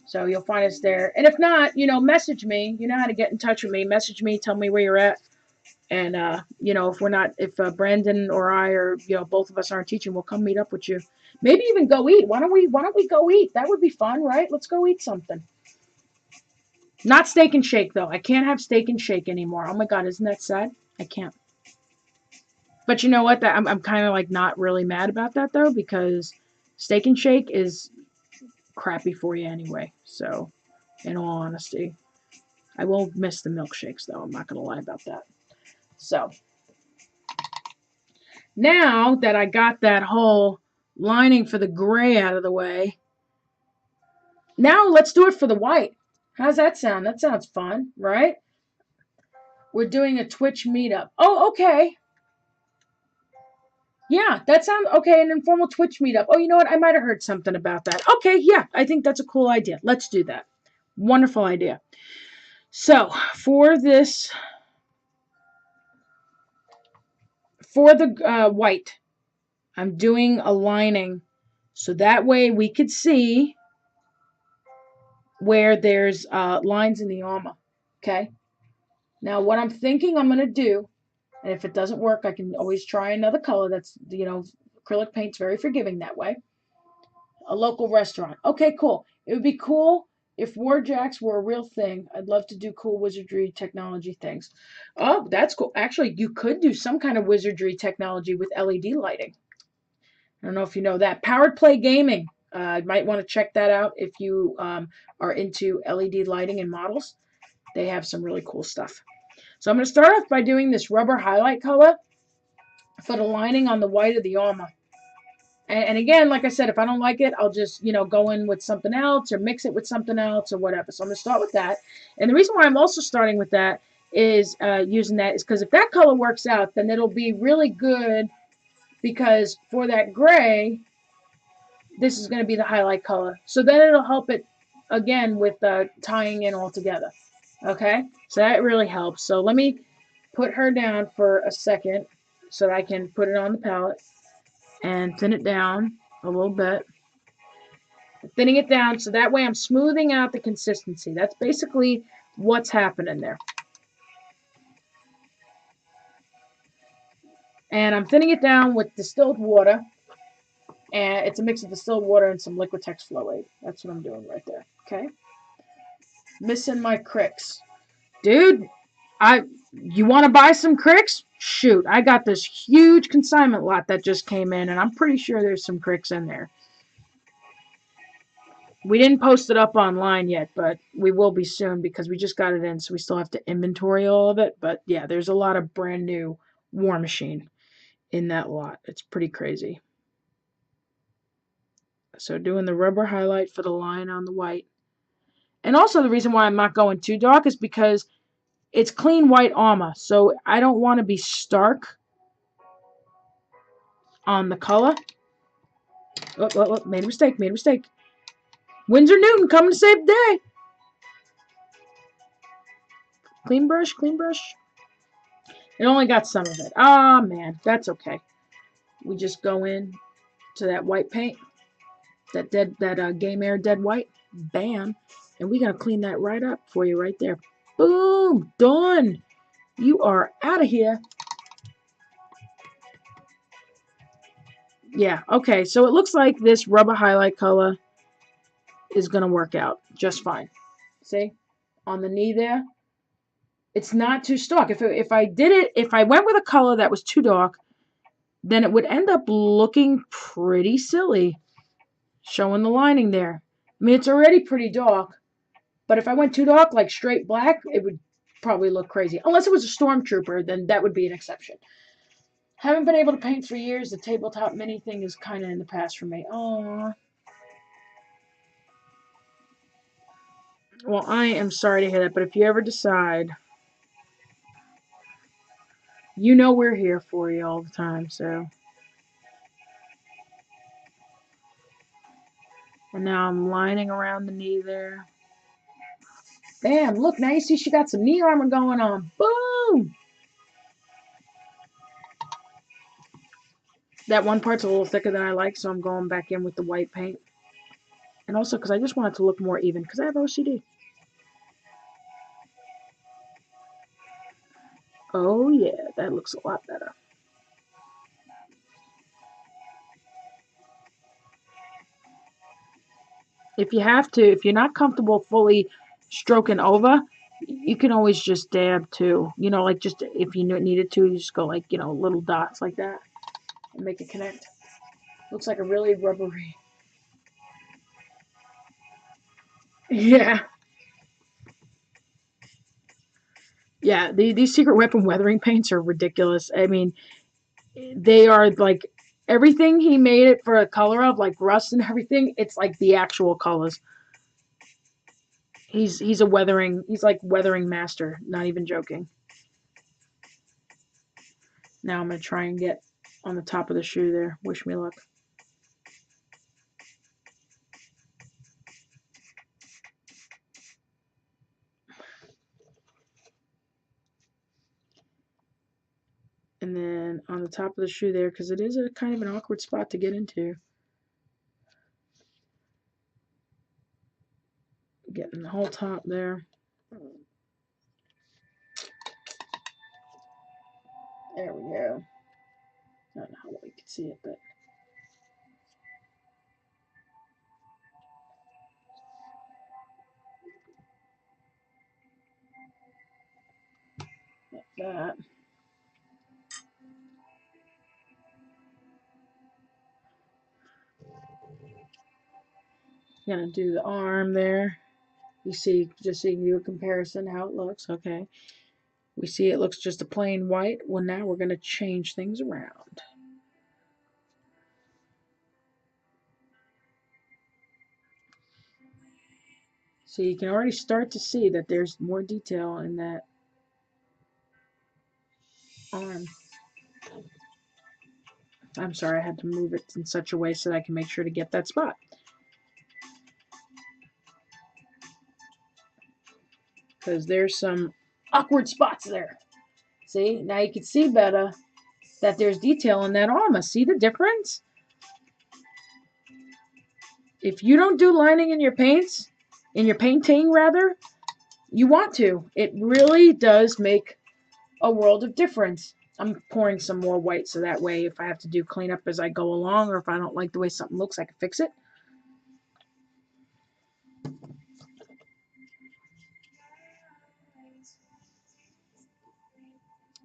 So you'll find us there. And if not, you know, message me. You know how to get in touch with me. Message me. Tell me where you're at. And, you know, if Brandon or I or, you know, both of us aren't teaching, we'll come meet up with you. Maybe even go eat. Why don't we go eat? That would be fun, right? Let's go eat something. Not Steak and Shake, though. I can't have Steak and Shake anymore. Oh, my God. Isn't that sad? I can't. But you know what? I'm kind of like not really mad about that, though, because Steak and Shake is crappy for you anyway. So, in all honesty, I will miss the milkshakes, though. I'm not going to lie about that. So, now that I got that whole lining for the gray out of the way, now let's do it for the white. How's that sound? That sounds fun, right? We're doing a Twitch meetup. Oh, okay. Yeah, that sounds okay. An informal Twitch meetup. Oh, you know what? I might have heard something about that. Okay, yeah, I think that's a cool idea. Let's do that. Wonderful idea. So, for this, for the white, I'm doing a lining so that way we could see where there's lines in the armor. Okay? Now, what I'm thinking I'm going to do And if it doesn't work, I can always try another color. That's, acrylic paint's very forgiving that way. A local restaurant. Okay, cool. It would be cool if warjacks were a real thing. I'd love to do cool wizardry technology things. Oh, that's cool. Actually, you could do some kind of wizardry technology with LED lighting. I don't know if you know that. Powered Play Gaming. You might want to check that out if you are into LED lighting and models. They have some really cool stuff. So I'm going to start off by doing this rubber highlight color for the lining on the white of the armor. And again, like I said, if I don't like it, I'll just, go in with something else or mix it with something else or whatever. So I'm going to start with that. And the reason why I'm also starting with that is using that is because if that color works out, then it'll be really good because for that gray, this is going to be the highlight color. So then it'll help it, again, with tying in all together. Okay? So that really helps. So let me put her down for a second so that I can put it on the palette and thin it down a little bit. Thinning it down so that way I'm smoothing out the consistency. That's basically what's happening there. And I'm thinning it down with distilled water. And it's a mix of distilled water and some Liquitex Flow Aid. That's what I'm doing right there. Okay? Missing my cricks. Dude, you want to buy some cricks? Shoot, I got this huge consignment lot that just came in, and I'm pretty sure there's some cricks in there. We didn't post it up online yet, but we will be soon because we just got it in, so we still have to inventory all of it. But yeah, there's a lot of brand new Warmachine in that lot. It's pretty crazy. So doing the rubber highlight for the line on the white. And also the reason why I'm not going too dark is because it's clean white armor, so I don't want to be stark on the color. Oh, made a mistake. Windsor Newton coming to save the day. Clean brush. It only got some of it. Ah, man, that's okay. We just go in to that white paint, that Game Air Dead White. Bam. And we're going to clean that right up for you right there. Boom. Done. You are out of here. Yeah, okay. So it looks like this rubber highlight color is going to work out just fine. See? On the knee there. It's not too stark. If I went with a color that was too dark, then it would end up looking pretty silly. Showing the lining there. I mean, it's already pretty dark, but if I went too dark, like straight black, it would probably look crazy. Unless it was a stormtrooper, then that would be an exception. Haven't been able to paint for years. The tabletop mini thing is kind of in the past for me. Aww. Well, I am sorry to hear that, but if you ever decide, you know we're here for you all the time, so. And now I'm lining around the knee there. Bam, look, now you see she got some knee armor going on. Boom! That one part's a little thicker than I like, so I'm going back in with the white paint. And also because I just want it to look more even, because I have OCD. Oh yeah, that looks a lot better. If you have to, if you're not comfortable fully stroking over, you can always just dab too. Like just if you needed to, you just go like, little dots like that and make it connect. Looks like a really rubbery. Yeah. Yeah, these secret weapon weathering paints are ridiculous. I mean, they are like everything he made it for a color of, like rust and everything. It's like the actual colors. He's like weathering master. Not even joking. Now I'm gonna try and get on the top of the shoe there. Wish me luck. And then on the top of the shoe there, because it is a kind of an awkward spot to get into. Getting the whole top there. There we go. I don't know how well you can see it, but like that. Gonna do the arm there. You see, just so you can do a comparison how it looks. Okay. We see it looks just a plain white. Well, now we're going to change things around. So you can already start to see that there's more detail in that arm. I'm sorry, I had to move it in such a way so that I can make sure to get that spot. Because there's some awkward spots there. See, now you can see better that there's detail in that armor. See the difference? If you don't do lining in your paints, in your painting rather, you want to. It really does make a world of difference. I'm pouring some more white so that way if I have to do cleanup as I go along or if I don't like the way something looks, I can fix it.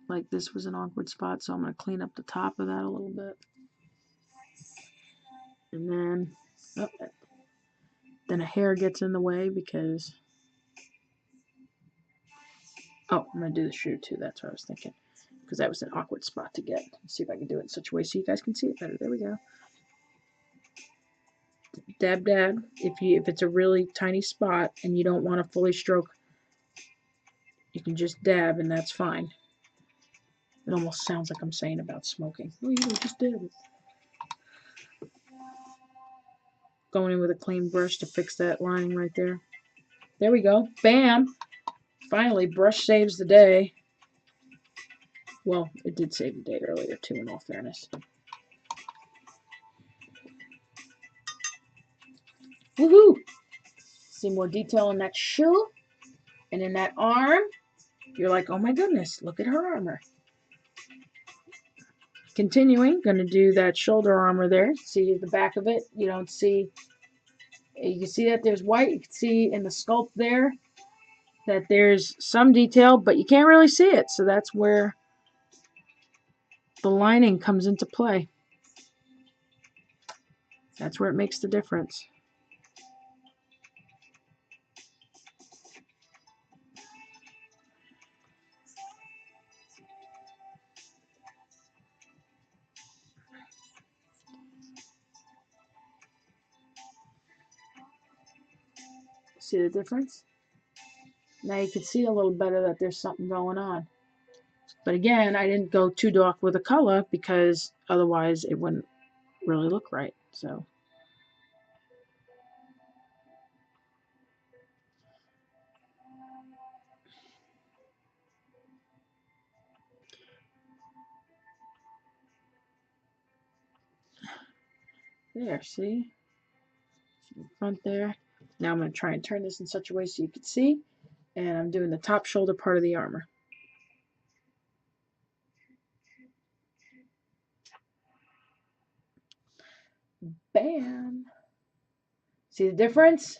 Like this was an awkward spot, so I'm going to clean up the top of that a little bit. And then a hair gets in the way because, oh, I'm going to do the shoe too. That's what I was thinking. Because that was an awkward spot to get. Let's see if I can do it in such a way so you guys can see it better. There we go. Dab, dab. If it's a really tiny spot and you don't want to fully stroke, you can just dab and that's fine. It almost sounds like I'm saying about smoking. Oh, you just did it. Going in with a clean brush to fix that lining right there. There we go. Bam! Finally, brush saves the day. Well, it did save the day earlier too, in all fairness. Woohoo! See more detail in that shoe and in that arm. You're like, oh my goodness, look at her armor. Continuing, going to do that shoulder armor there. See the back of it? You don't see, you can see that there's white. You can see in the sculpt there that there's some detail, but you can't really see it. So that's where the lining comes into play. That's where it makes the difference. See the difference? Now you can see a little better that there's something going on. But again, I didn't go too dark with the color because otherwise it wouldn't really look right. So there, see? Front there. Now I'm going to try and turn this in such a way so you can see. And I'm doing the top shoulder part of the armor. Bam! See the difference?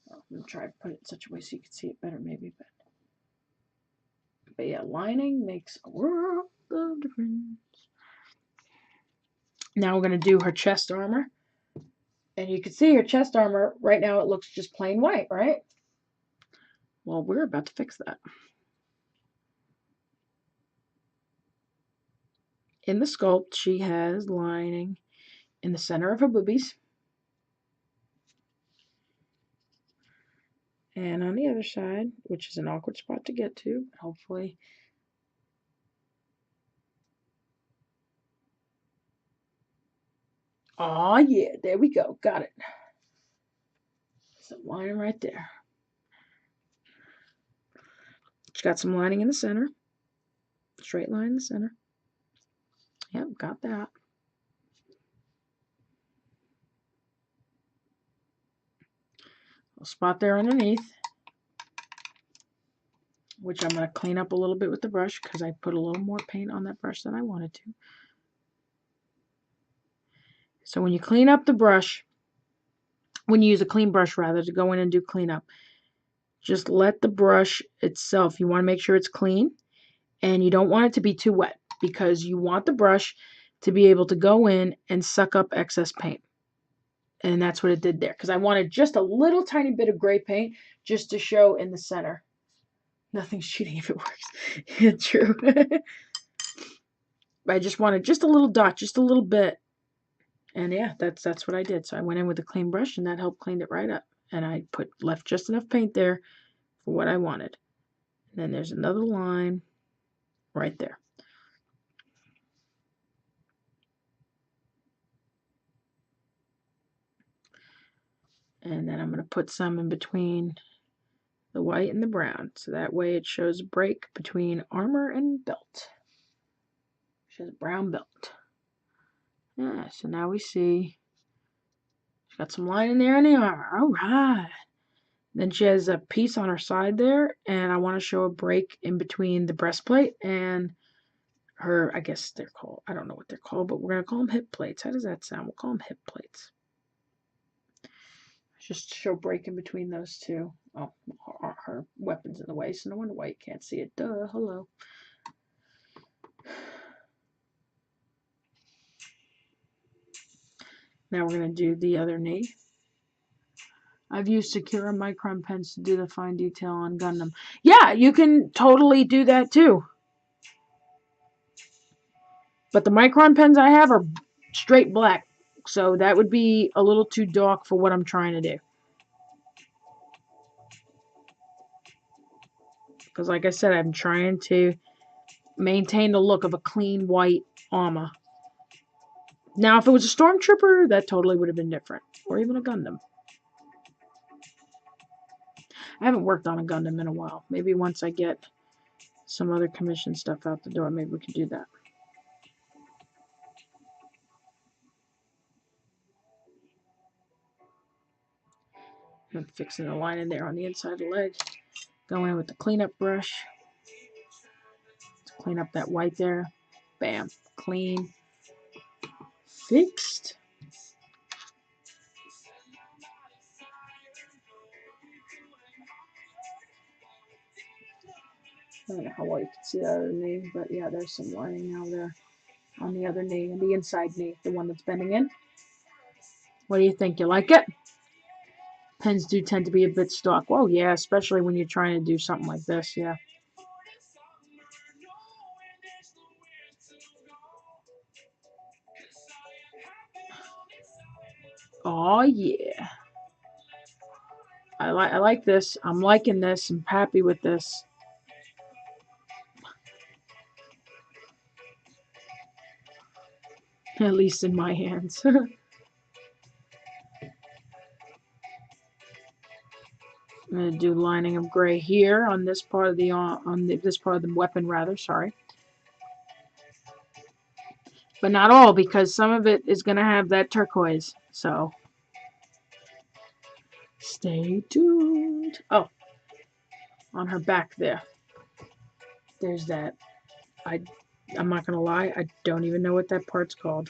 Oh, I'm going to try to put it in such a way so you can see it better maybe. But yeah, lining makes a world of difference. Now we're going to do her chest armor. And you can see her chest armor, right now it looks just plain white, right? Well, we're about to fix that. In the sculpt, she has lining in the center of her boobies. And on the other side, which is an awkward spot to get to, hopefully. Aw, yeah, there we go. Got it. Some lining right there. She got some lining in the center. Straight line in the center. Yep, got that. A spot there underneath. which I'm going to clean up a little bit with the brush because I put a little more paint on that brush than I wanted to. So when you clean up the brush, when you use a clean brush rather, to go in and do cleanup, just let the brush itself, you want to make sure it's clean, and you don't want it to be too wet because you want the brush to be able to go in and suck up excess paint. And that's what it did there, because I wanted just a little tiny bit of gray paint just to show in the center. Nothing's cheating if it works. Yeah, true. I just wanted just a little dot, just a little bit. And yeah, that's what I did. So I went in with a clean brush, and that helped clean it right up. And I left just enough paint there for what I wanted. And then there's another line right there. And then I'm going to put some in between the white and the brown. So that way it shows a break between armor and belt. She has a brown belt. Yeah, so now we see she's got some line in there in the armor. Alright. Then she has a piece on her side there, and I want to show a break in between the breastplate and her, I guess they're called, I don't know what they're called, but we're going to call them hip plates. How does that sound? We'll call them hip plates. Just show break in between those two. Oh, her weapon's in the way, so no wonder why you can't see it. Duh, hello. Now we're going to do the other knee. I've used Scyrah micron pens to do the fine detail on Gundam. Yeah, you can totally do that too. But the micron pens I have are straight black, so that would be a little too dark for what I'm trying to do. Because like I said, I'm trying to maintain the look of a clean white armor. Now, if it was a stormtrooper, that totally would have been different. Or even a Gundam. I haven't worked on a Gundam in a while. Maybe once I get some other commission stuff out the door, maybe we can do that. I'm fixing the line in there on the inside of the leg. Go in with the cleanup brush to clean up that white there. Bam. Clean. Fixed. I don't know how well you can see that other knee, but yeah, there's some lining now there on the other knee, and the inside knee, the one that's bending in. What do you think? You like it? Pens do tend to be a bit stock. Well, yeah, especially when you're trying to do something like this, yeah. Oh, yeah. I like this. I'm liking this. I'm happy with this. At least in my hands. I'm gonna do lining of gray here on this part of the this part of the weapon rather. Sorry, but not all, because some of it is gonna have that turquoise. So stay tuned. Oh, on her back there. There's that. I'm not gonna lie. I don't even know what that part's called.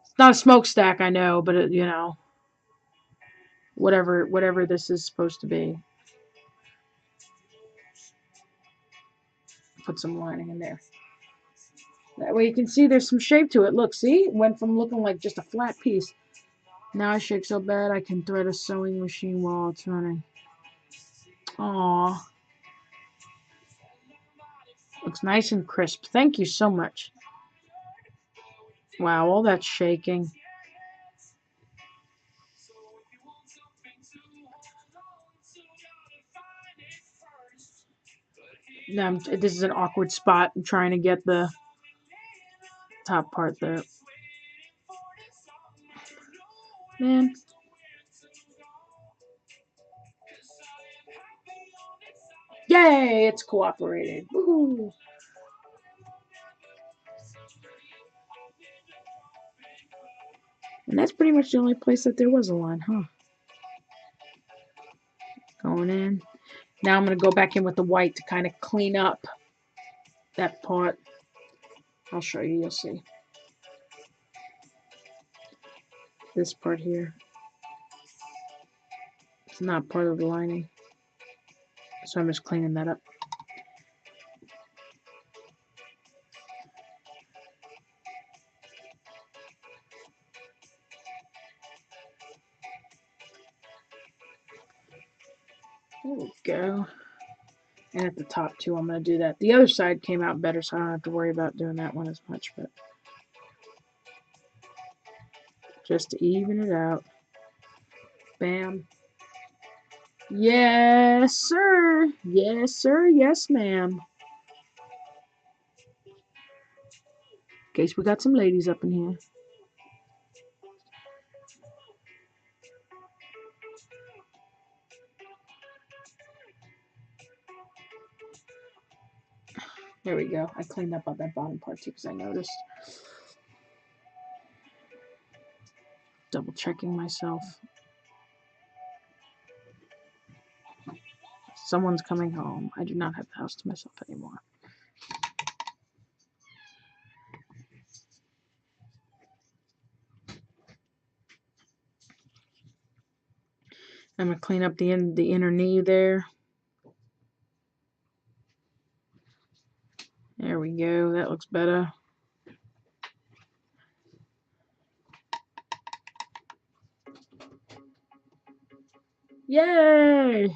It's not a smokestack, I know, but it, you know, whatever this is supposed to be. Put some lining in there. That way you can see there's some shape to it. Look, see? It went from looking like just a flat piece. Now I shake so bad I can thread a sewing machine while it's running. Aww. Looks nice and crisp. Thank you so much. Wow, all that shaking. Now, this is an awkward spot. I'm trying to get the top part there. Man. Yay! It's cooperated. Woohoo! And that's pretty much the only place that there was a line, huh? Going in. Now I'm going to go back in with the white to kind of clean up that part. I'll show you, you'll see. This part here. It's not part of the lining. So I'm just cleaning that up. There we go. And at the top too, I'm going to do that. The other side came out better, so I don't have to worry about doing that one as much. But just to even it out. Bam. Yes, sir. Yes, sir. Yes, ma'am. In case we got some ladies up in here. There we go. I cleaned up on that bottom part too because I noticed. Double checking myself. Someone's coming home. I do not have the house to myself anymore. I'm going to clean up the inner knee there. There we go. That looks better. Yay!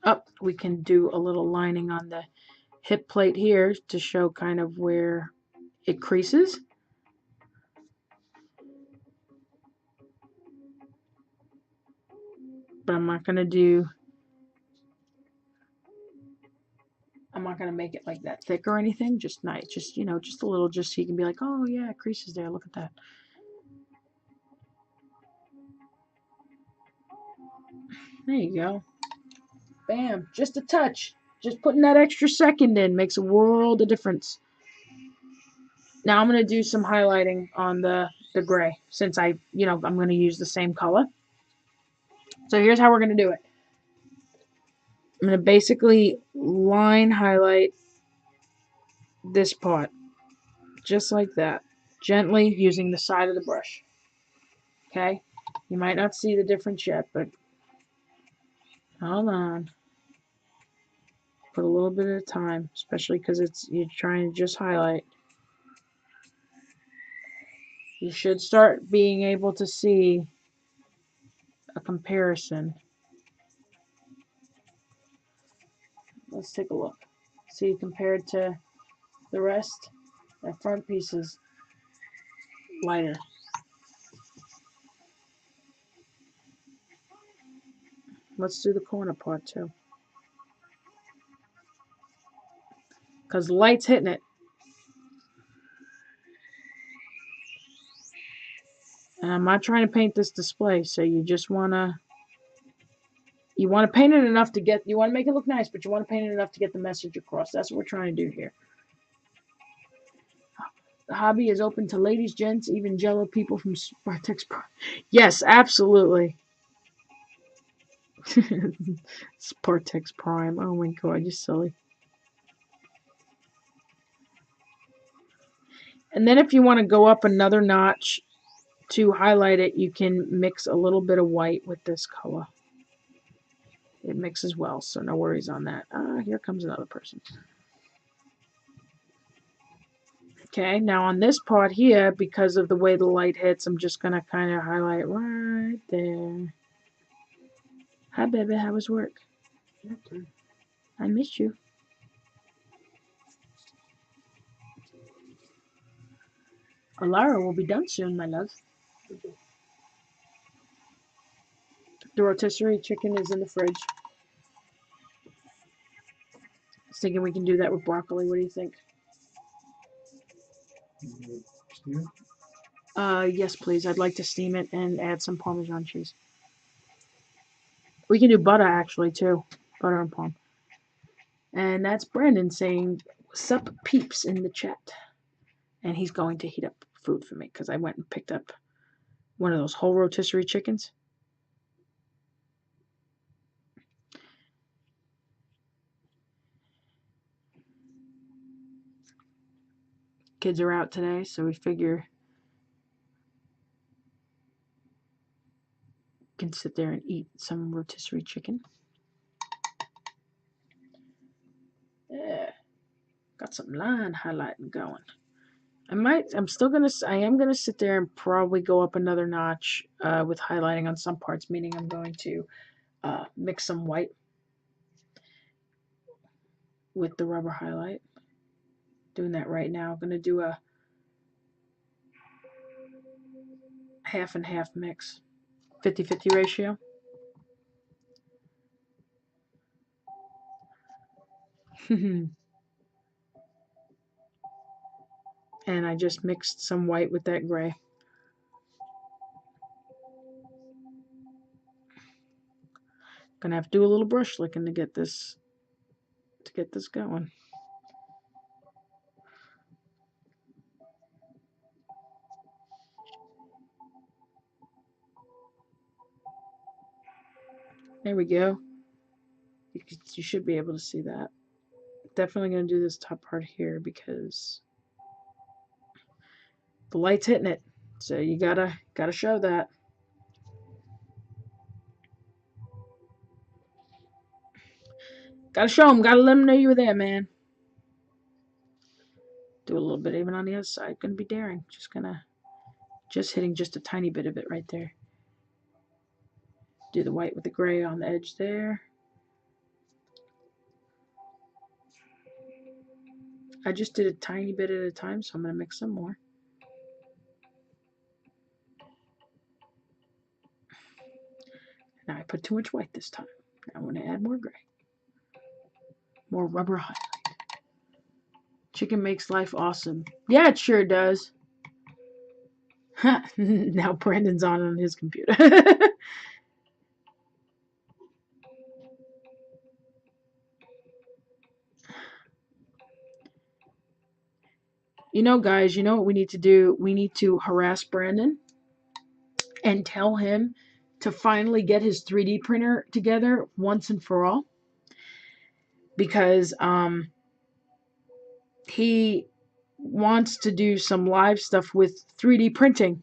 Up, we can do a little lining on the hip plate here to show kind of where it creases. But I'm not going to make it like that thick or anything. Just nice. Just, you know, just a little, just so you can be like, oh yeah, creases there. Look at that. There you go. Bam. Just a touch. Just putting that extra second in makes a world of difference. Now I'm going to do some highlighting on the gray since I'm going to use the same color. So here's how we're going to do it. I'm going to basically line highlight this part. Just like that. Gently using the side of the brush. Okay? You might not see the difference yet, but hold on. Put a little bit at a time, especially because you're trying to just highlight. You should start being able to see a comparison. Let's take a look. See, compared to the rest, that front piece is lighter. Let's do the corner part too. Because the light's hitting it. And I'm not trying to paint this display, so you just want to paint it enough to get, you want to make it look nice, but you want to paint it enough to get the message across. That's what we're trying to do here. The hobby is open to ladies, gents, even jello people from Spartex Prime. Yes, absolutely. Spartex Prime. Oh my god, you're silly. And then if you want to go up another notch to highlight it, you can mix a little bit of white with this color. It mixes well, so no worries on that. Here comes another person. Okay, now on this part here, because of the way the light hits, I'm just going to kind of highlight right there. Hi, baby. How was work? Okay. I missed you. Elara will be done soon, my love. Okay. The rotisserie chicken is in the fridge. I was thinking we can do that with broccoli. What do you think? Steam it? Yes, please. I'd like to steam it and add some Parmesan cheese. We can do butter, actually, too. Butter and palm. And that's Brandon saying, sup peeps in the chat. And he's going to heat up food for me because I went and picked up one of those whole rotisserie chickens. Kids are out today, so we figure can sit there and eat some rotisserie chicken. Yeah, got some line highlighting going. I am gonna sit there and probably go up another notch with highlighting on some parts, meaning I'm going to mix some white with the rubber highlight. Doing that right now. I'm gonna do a half and half mix, 50-50 ratio. And I just mixed some white with that gray. Gonna have to do a little brush licking to get this going. There we go. You should be able to see that. Definitely gonna do this top part here because the light's hitting it, so you gotta show that. Gotta show them. Gotta let them know you were there, man. Do a little bit even on the other side. Gonna be daring. Just hitting just a tiny bit of it right there. Do the white with the gray on the edge there. I just did a tiny bit at a time, so I'm gonna mix some more. Now I put too much white this time. I want to add more gray. More rubber highlight. Chicken makes life awesome. Yeah, it sure does. Now Brandon's on his computer. You know, guys, you know what we need to do? We need to harass Brandon and tell him to finally get his 3D printer together once and for all. Because he wants to do some live stuff with 3D printing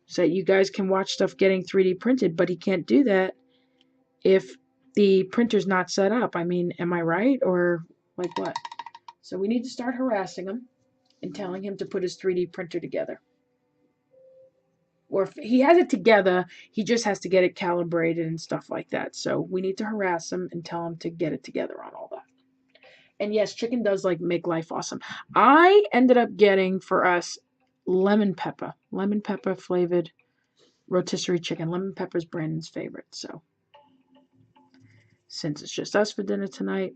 so that you guys can watch stuff getting 3D printed, but he can't do that if the printer's not set up. I mean, am I right? Or like what? So we need to start harassing him and telling him to put his 3D printer together. Or if he has it together, he just has to get it calibrated and stuff like that. So we need to harass him and tell him to get it together on all that. And yes, chicken does like make life awesome. I ended up getting for us lemon pepper flavored rotisserie chicken. Lemon pepper is Brandon's favorite. So since it's just us for dinner tonight,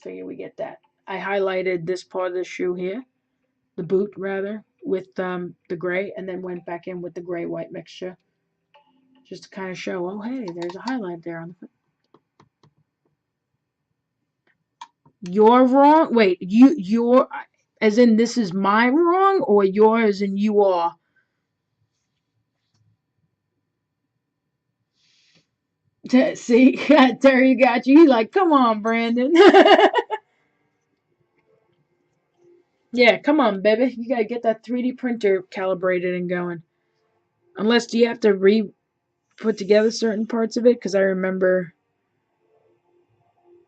figure we get that. I highlighted this part of the shoe here, the boot rather, with the gray, and then went back in with the gray white mixture, just to kind of show, oh hey, there's a highlight there on the foot. You're wrong. Wait, you're as in this is my wrong, or you're as in you are? See, Terry got you. He's like, come on, Brandon. Yeah, come on, baby. You gotta get that 3D printer calibrated and going. Unless, do you have to put together certain parts of it? Because I remember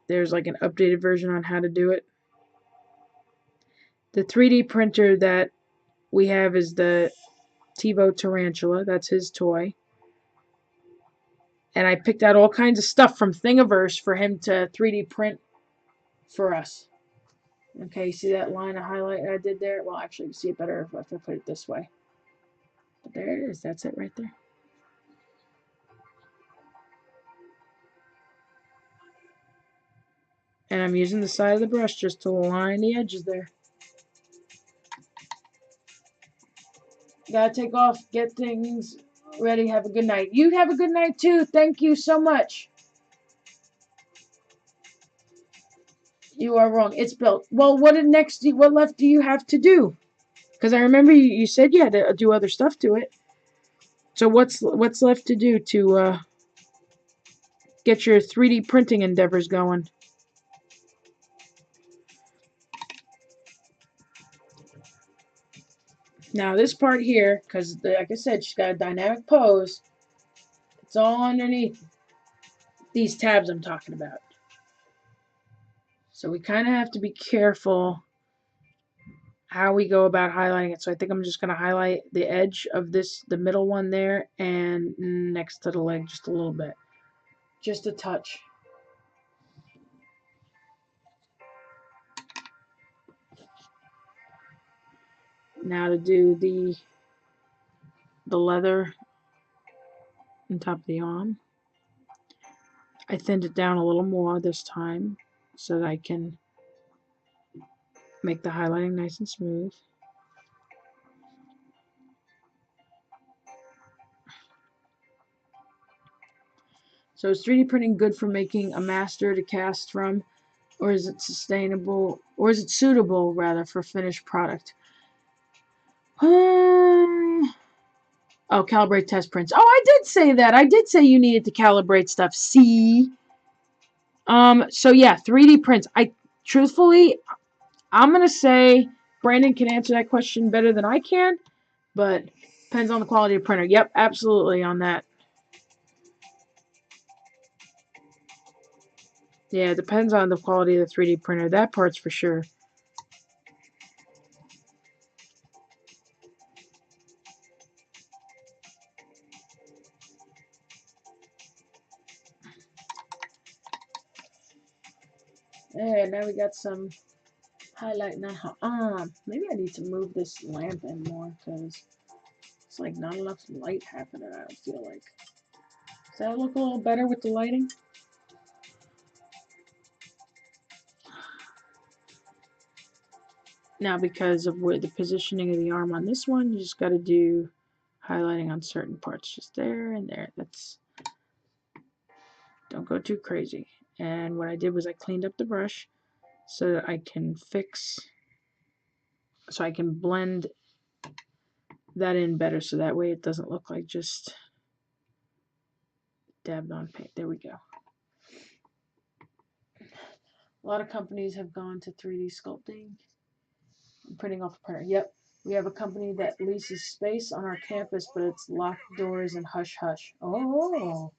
there's like an updated version on how to do it. The 3D printer that we have is the TiVo Tarantula. That's his toy. And I picked out all kinds of stuff from Thingiverse for him to 3D print for us. Okay, see that line of highlight I did there? Well, actually, you see it better if I put it this way. But there it is. That's it right there. And I'm using the side of the brush just to line the edges there. Gotta take off, get things ready, have a good night. You have a good night too. Thank you so much. You are wrong. It's built. Well, what left do you have to do? Because I remember you said you had to do other stuff to it. So what's left to do to get your 3D printing endeavors going? Now this part here, because like I said, she's got a dynamic pose. It's all underneath these tabs I'm talking about. So we kind of have to be careful how we go about highlighting it. So I think I'm just going to highlight the edge of this, the middle one there, and next to the leg just a little bit. Just a touch. Now to do the leather on top of the arm. I thinned it down a little more this time so that I can make the highlighting nice and smooth. So is 3D printing good for making a master to cast from, or is it sustainable, or is it suitable rather for finished product? Oh, calibrate test prints. Oh, I did say that. I did say you needed to calibrate stuff. See? So yeah, 3D prints. Truthfully, I'm gonna say Brandon can answer that question better than I can, but depends on the quality of printer. Yep, absolutely on that. Yeah, it depends on the quality of the 3D printer. That part's for sure. And now we got some highlight on her arm. Maybe I need to move this lamp in more because it's like not enough light happening, I don't feel like. Does that look a little better with the lighting? Now because of where the positioning of the arm on this one, you just got to do highlighting on certain parts. Just there and there. Don't go too crazy. And what I did was I cleaned up the brush so that I can so I can blend that in better so that way it doesn't look like just dabbed on paint. There we go. A lot of companies have gone to 3D sculpting and printing off a printer. Yep, we have a company that leases space on our campus, but it's locked doors and hush hush. Oh.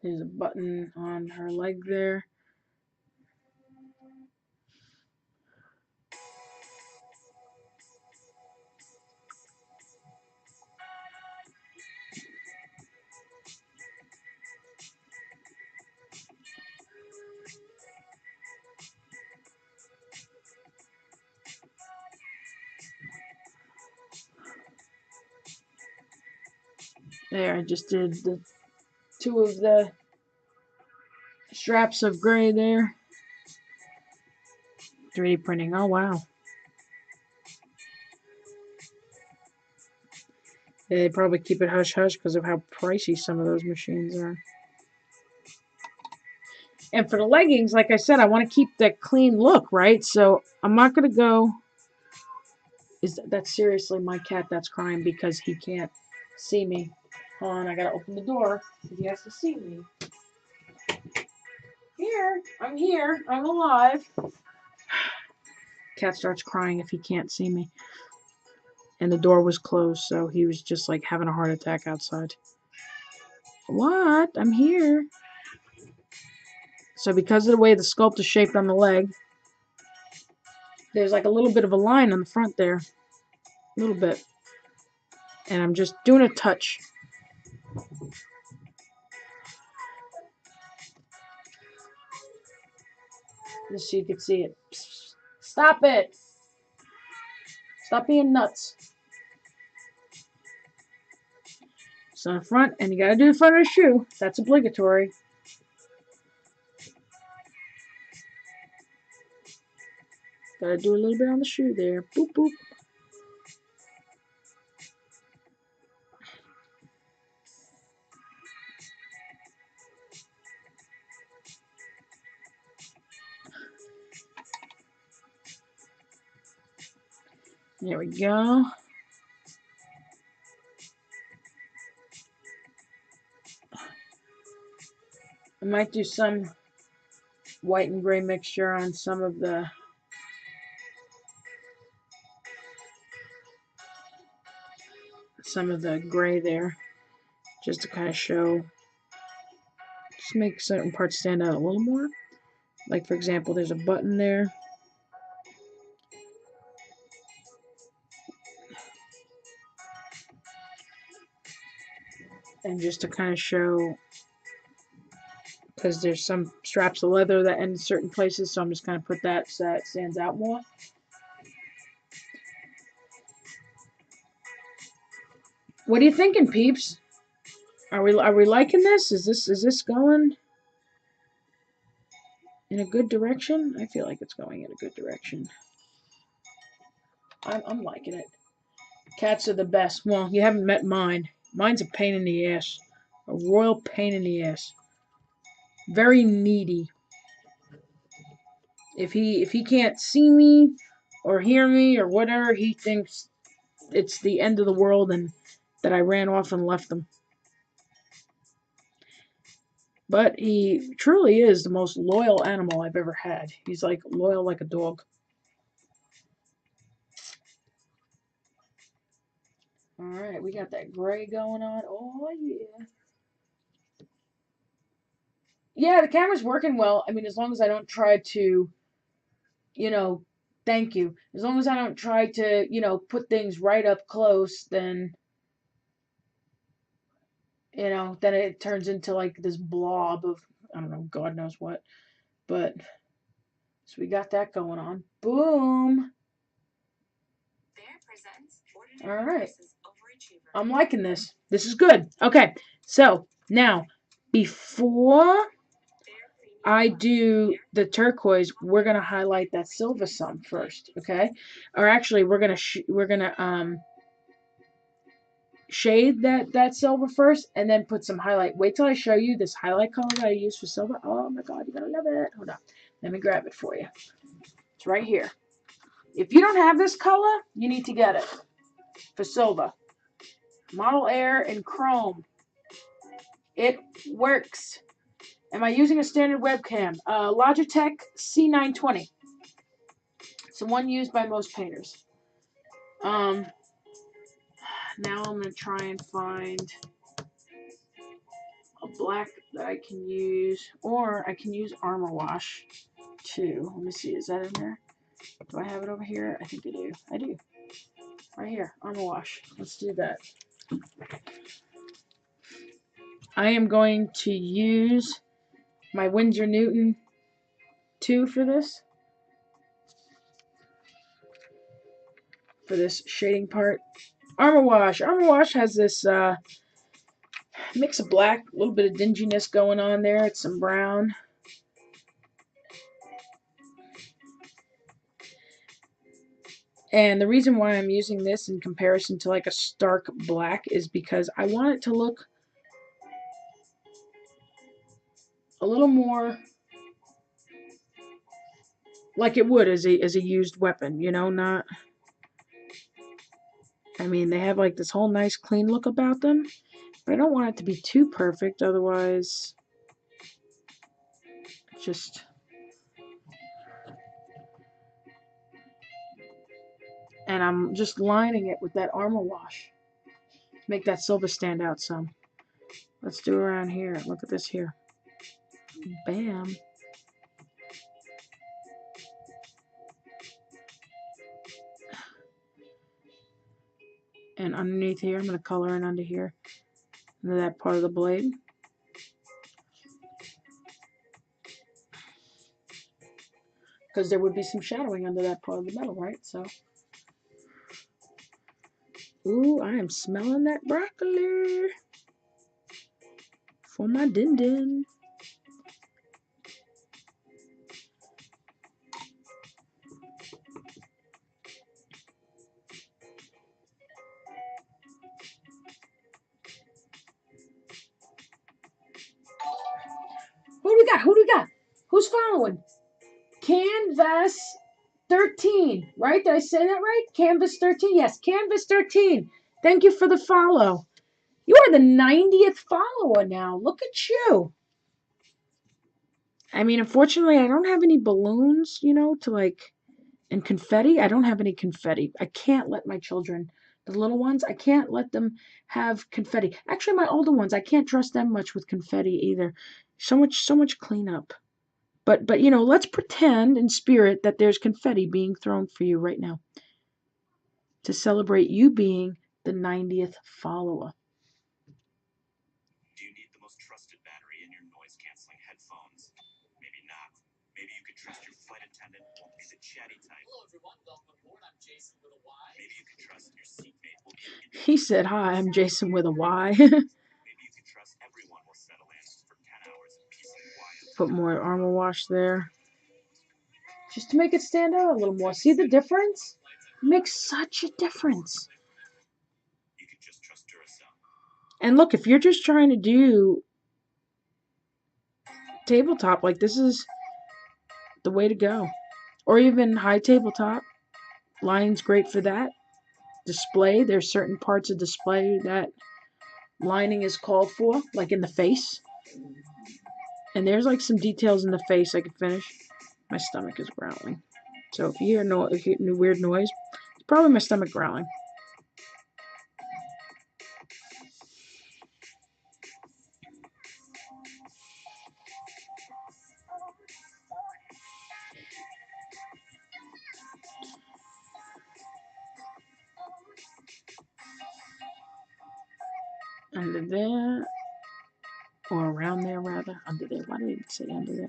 There's a button on her leg there. There, I just did the two of the straps of gray there. 3D printing. Oh, wow. They probably keep it hush-hush because of how pricey some of those machines are. And for the leggings, like I said, I want to keep that clean look, right? So I'm not going to go... That's seriously my cat that's crying because he can't see me. Hold on, I got to open the door because he has to see me. Here, I'm alive. Cat starts crying if he can't see me. And the door was closed, so he was just like having a heart attack outside. What? I'm here. So because of the way the sculpt is shaped on the leg, there's like a little bit of a line on the front there. A little bit. And I'm just doing a touch. Just so you can see it. Stop it! Stop being nuts. So in the front, and you gotta do the front of the shoe. That's obligatory. Gotta do a little bit on the shoe there. Boop, boop. There we go. I might do some white and gray mixture on some of the gray there, just to kind of show, just make certain parts stand out a little more. Like, for example, there's a button there. And just to kind of show, because there's some straps of leather that end in certain places, so I'm just going to put that so that it stands out more. What are you thinking, peeps? Are we liking this? Is this going in a good direction? I feel like it's going in a good direction. I'm liking it. Cats are the best. Well, you haven't met mine. Mine's a pain in the ass. A royal pain in the ass. Very needy. If he can't see me or hear me or whatever, he thinks it's the end of the world and that I ran off and left him. But he truly is the most loyal animal I've ever had. He's like loyal like a dog. Alright, we got that gray going on. Oh, yeah. Yeah, the camera's working well. I mean, as long as I don't try to, you know, thank you. As long as I don't try to, you know, put things right up close, then, you know, then it turns into like this blob of, I don't know, God knows what. But, so we got that going on. Boom! Alright. I'm liking this. This is good. Okay, so now, before I do the turquoise, we're gonna highlight that silver some first, okay? Or actually, we're gonna shade that silver first, and then put some highlight. Wait till I show you this highlight color that I use for silver. Oh my God, you're gonna love it. Hold on, let me grab it for you. It's right here. If you don't have this color, you need to get it for silver. Model Air in chrome. It works. Am I using a standard webcam? Logitech C920. It's the one used by most painters. Now I'm going to try and find a black that I can use, or I can use Armor Wash too. Let me see, is that in there? Do I have it over here? I think I do. I do. Right here, Armor Wash. Let's do that. I am going to use my Winsor Newton 2 for this shading part. Armor Wash. Armor Wash has this mix of black, a little bit of dinginess going on there. It's some brown. And the reason why I'm using this in comparison to like a stark black is because I want it to look a little more like it would as a used weapon, you know, not, I mean, they have like this whole nice clean look about them, but I don't want it to be too perfect, otherwise just, and I'm just lining it with that Armor Wash to make that silver stand out some. Let's do around here. Look at this here. Bam. And underneath here, I'm going to color in under here, into that part of the blade. Because there would be some shadowing under that part of the metal, right? So, ooh, I am smelling that broccoli for my din-din. Who do we got? Who do we got? Who's following? Canvas 13, right? Did I say that right? Canvas 13? Yes, Canvas 13. Thank you for the follow. You are the 90th follower now. Look at you. I mean, unfortunately, I don't have any balloons, you know, to like, and confetti. I don't have any confetti. I can't let my children, the little ones, I can't let them have confetti. Actually, my older ones, I can't trust them much with confetti either. So much cleanup. But you know, let's pretend in spirit that there's confetti being thrown for you right now to celebrate you being the 90th follower. Do you need the most trusted battery in your noise-canceling headphones? Maybe not. Maybe you could trust your flight attendant won't be the chatty type. Hello everyone, welcome aboard. I'm Jason with a Y. Maybe you could trust your seatmate will be He said, "Hi, I'm Jason with a Y." Maybe you could trust everyone will settle in for 10 hours of peace and quiet. Put more armor wash there. Just to make it stand out a little more. See the difference? It makes such a difference. You can just trust yourself. And look, if you're just trying to do tabletop, like this is the way to go. Or even high tabletop. Lining's great for that. Display, there's certain parts of display that lining is called for, like in the face. And there's like some details in the face I could finish. My stomach is growling. So if you hear weird noise, it's probably my stomach growling. Under there, or around there rather. Under there. Why did I say under there?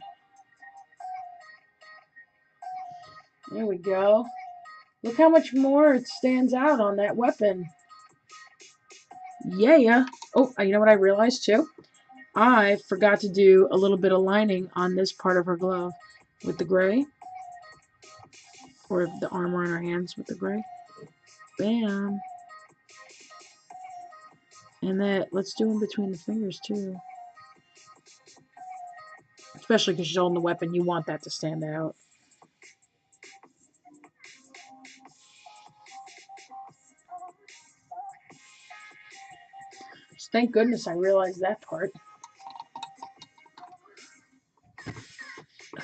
There we go. Look how much more it stands out on that weapon. Yeah. Oh, you know what I realized too? I forgot to do a little bit of lining on this part of her glove with the gray. Or the armor on her hands with the gray. Bam. And that, let's do in between the fingers too. Especially because she's holding the weapon, you want that to stand out. Thank goodness I realized that part.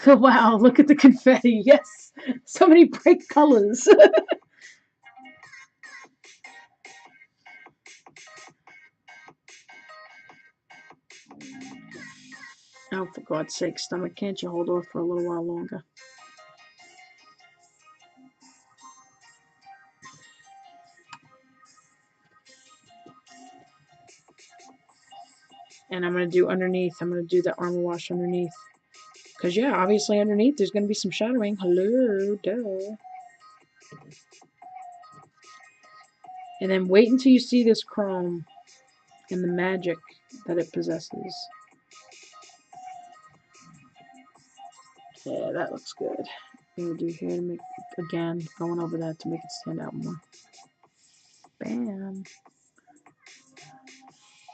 Wow, look at the confetti. Yes, so many bright colors. Oh, for God's sake, stomach, can't you hold off for a little while longer? And I'm going to do underneath. I'm going to do the armor wash underneath. Because, yeah, obviously underneath there's going to be some shadowing. Hello, duh. And then wait until you see this chrome and the magic that it possesses. Yeah, that looks good. I'm going to do here to make, again, going over that to make it stand out more. Bam.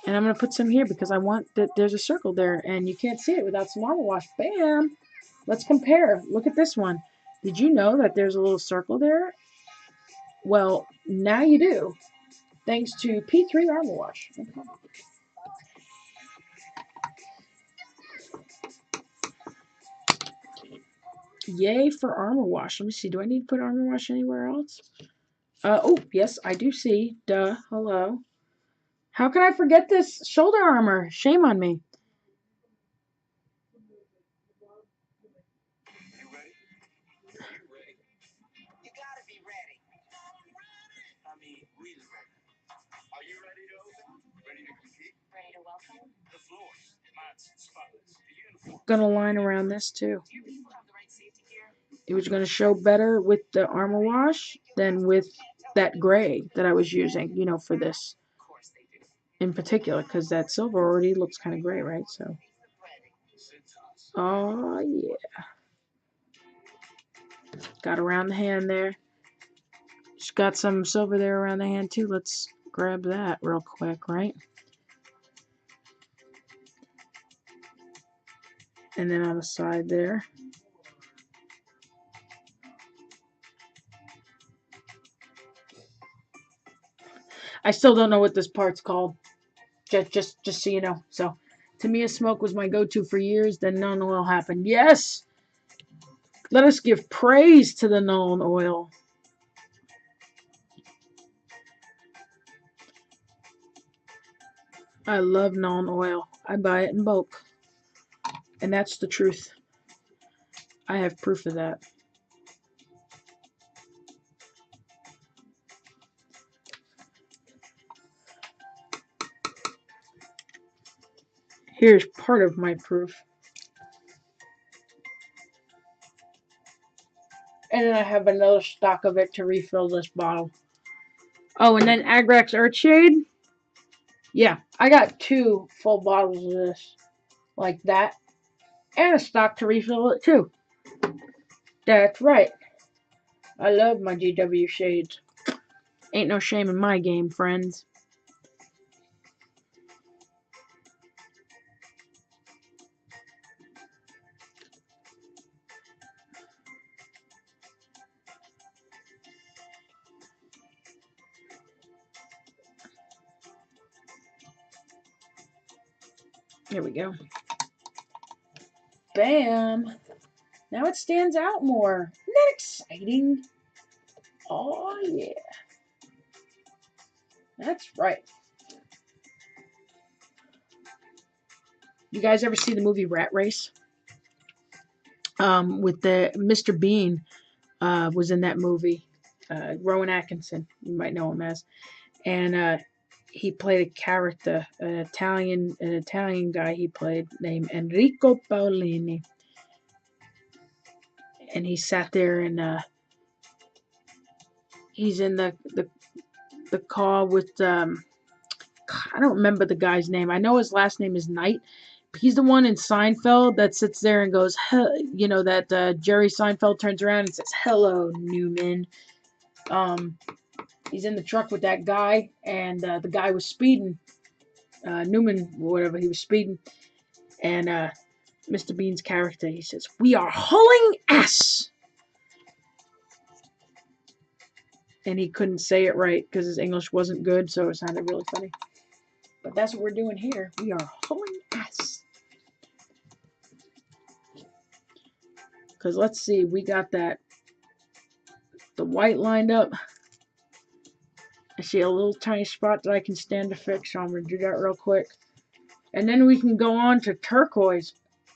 And I'm going to put some here because I want that there's a circle there and you can't see it without some armor wash. Bam! Let's compare. Look at this one. Did you know that there's a little circle there? Well, now you do. Thanks to P3 armor wash. Okay. Yay for armor wash. Let me see. Do I need to put armor wash anywhere else? Oh, yes, I do see. Duh. Hello. How can I forget this shoulder armor? Shame on me. You ready? You ready? You gotta be ready. I mean, really ready. Are you ready to open? Ready to compete? Ready to welcome? The floors, mats, spotlights, the uniform. Gonna line around this too. It was gonna show better with the armor wash than with that gray that I was using, you know, for this in particular, because that silver already looks kind of gray, right? So, oh yeah, got around the hand there. Just got some silver there around the hand too. Let's grab that real quick, right? And then on the side there. I still don't know what this part's called. Just so you know. So Tamiya Smoke was my go-to for years, then Nuln Oil happened. Yes! Let us give praise to the Nuln Oil. I love Nuln Oil. I buy it in bulk. And that's the truth. I have proof of that. Here's part of my proof. And then I have another stock of it to refill this bottle. Oh, and then Agrax Earthshade. Yeah, I got 2 full bottles of this. Like that. And a stock to refill it too. That's right. I love my GW shades. Ain't no shame in my game, friends. Here we go. Bam! Now it stands out more. Isn't that exciting? Oh, yeah. That's right. You guys ever see the movie Rat Race? With the Mr. Bean was in that movie. Rowan Atkinson, you might know him as. And he played a character, an Italian guy he played named Enrico Paolini. And he sat there and he's in the car with I don't remember the guy's name. I know his last name is Knight. He's the one in Seinfeld that sits there and goes, you know, that Jerry Seinfeld turns around and says, "Hello, Newman." He's in the truck with that guy, and the guy was speeding. Newman, whatever, he was speeding. And Mr. Bean's character, he says, "We are hauling ass." And he couldn't say it right because his English wasn't good, so it sounded really funny. But that's what we're doing here. We are hauling ass. Because let's see, we got the white lined up. I see a little tiny spot that I can stand to fix, so I'm going to do that real quick. And then we can go on to turquoise.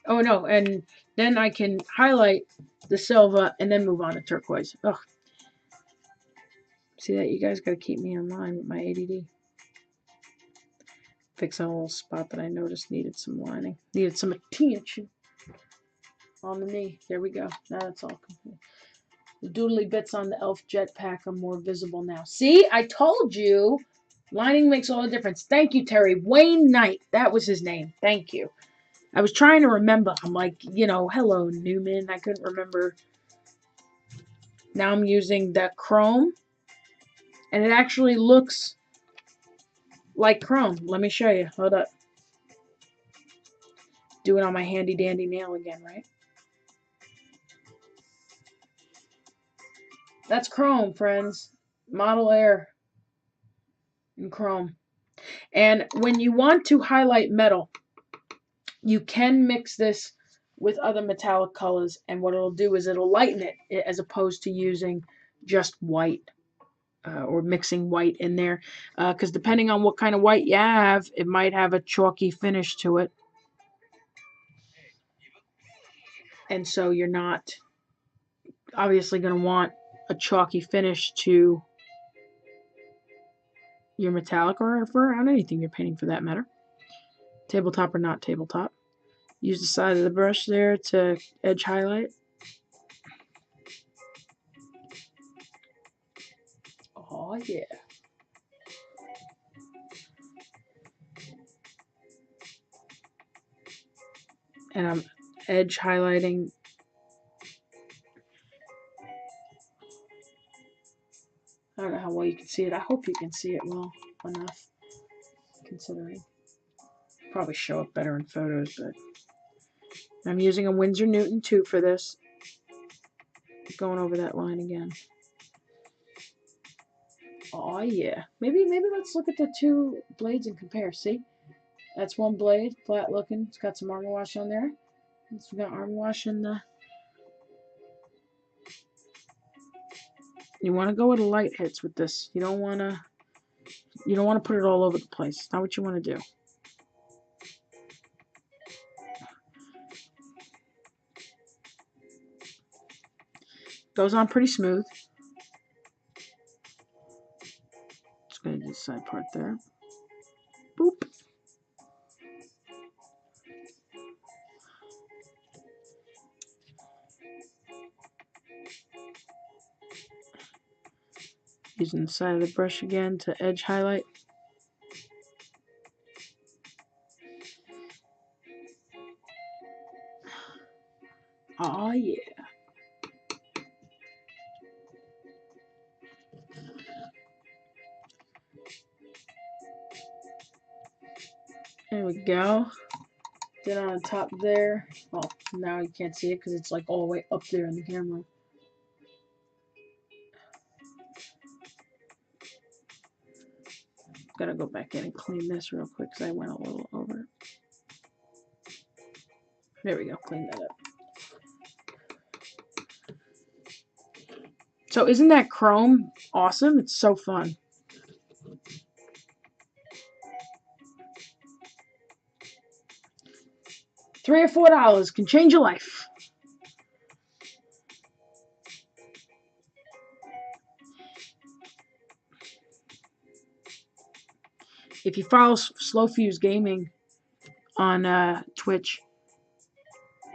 Oh no, and then I can highlight the silver and then move on to turquoise. Ugh. See that? You guys got to keep me in line with my ADD. Fix a little spot that I noticed needed some lining. Needed some attention on the knee. There we go. Now that's all complete. The doodly bits on the elf jetpack are more visible now. See? I told you. Lining makes all the difference. Thank you, Terry. Wayne Knight. That was his name. Thank you. I was trying to remember. I'm like, you know, hello, Newman. I couldn't remember. Now I'm using the chrome. And it actually looks like chrome. Let me show you. Hold up. Do it on my handy dandy nail again, right? That's chrome, friends. Model Air in chrome. And when you want to highlight metal, you can mix this with other metallic colors, and what it'll do is it'll lighten it as opposed to using just white or mixing white in there. Because depending on what kind of white you have, it might have a chalky finish to it. And so you're not obviously going to want a chalky finish to your metallic or for on anything you're painting for that matter. Tabletop or not tabletop. Use the side of the brush there to edge highlight. Oh yeah. And I'm edge highlighting. I don't know how well you can see it. I hope you can see it well enough, considering. Probably show up better in photos, but I'm using a Winsor Newton 2 for this. Going over that line again. Oh yeah. Maybe let's look at the two blades and compare. See? That's one blade, flat looking. It's got some armor wash on there. It's got armor wash in the. You want to go with light hits with this. You don't want to. You don't want to put it all over the place. It's not what you want to do. Goes on pretty smooth. Just gonna do the side part there. Boop. Using the side of the brush again to edge highlight. Oh yeah. There we go. Then on top there, well, now you can't see it because it's like all the way up there in the camera. Gotta go back in and clean this real quick because I went a little over. There we go, clean that up. So isn't that chrome awesome? It's so fun. $3 or $4 can change your life. If you follow Slow Fuse Gaming on Twitch,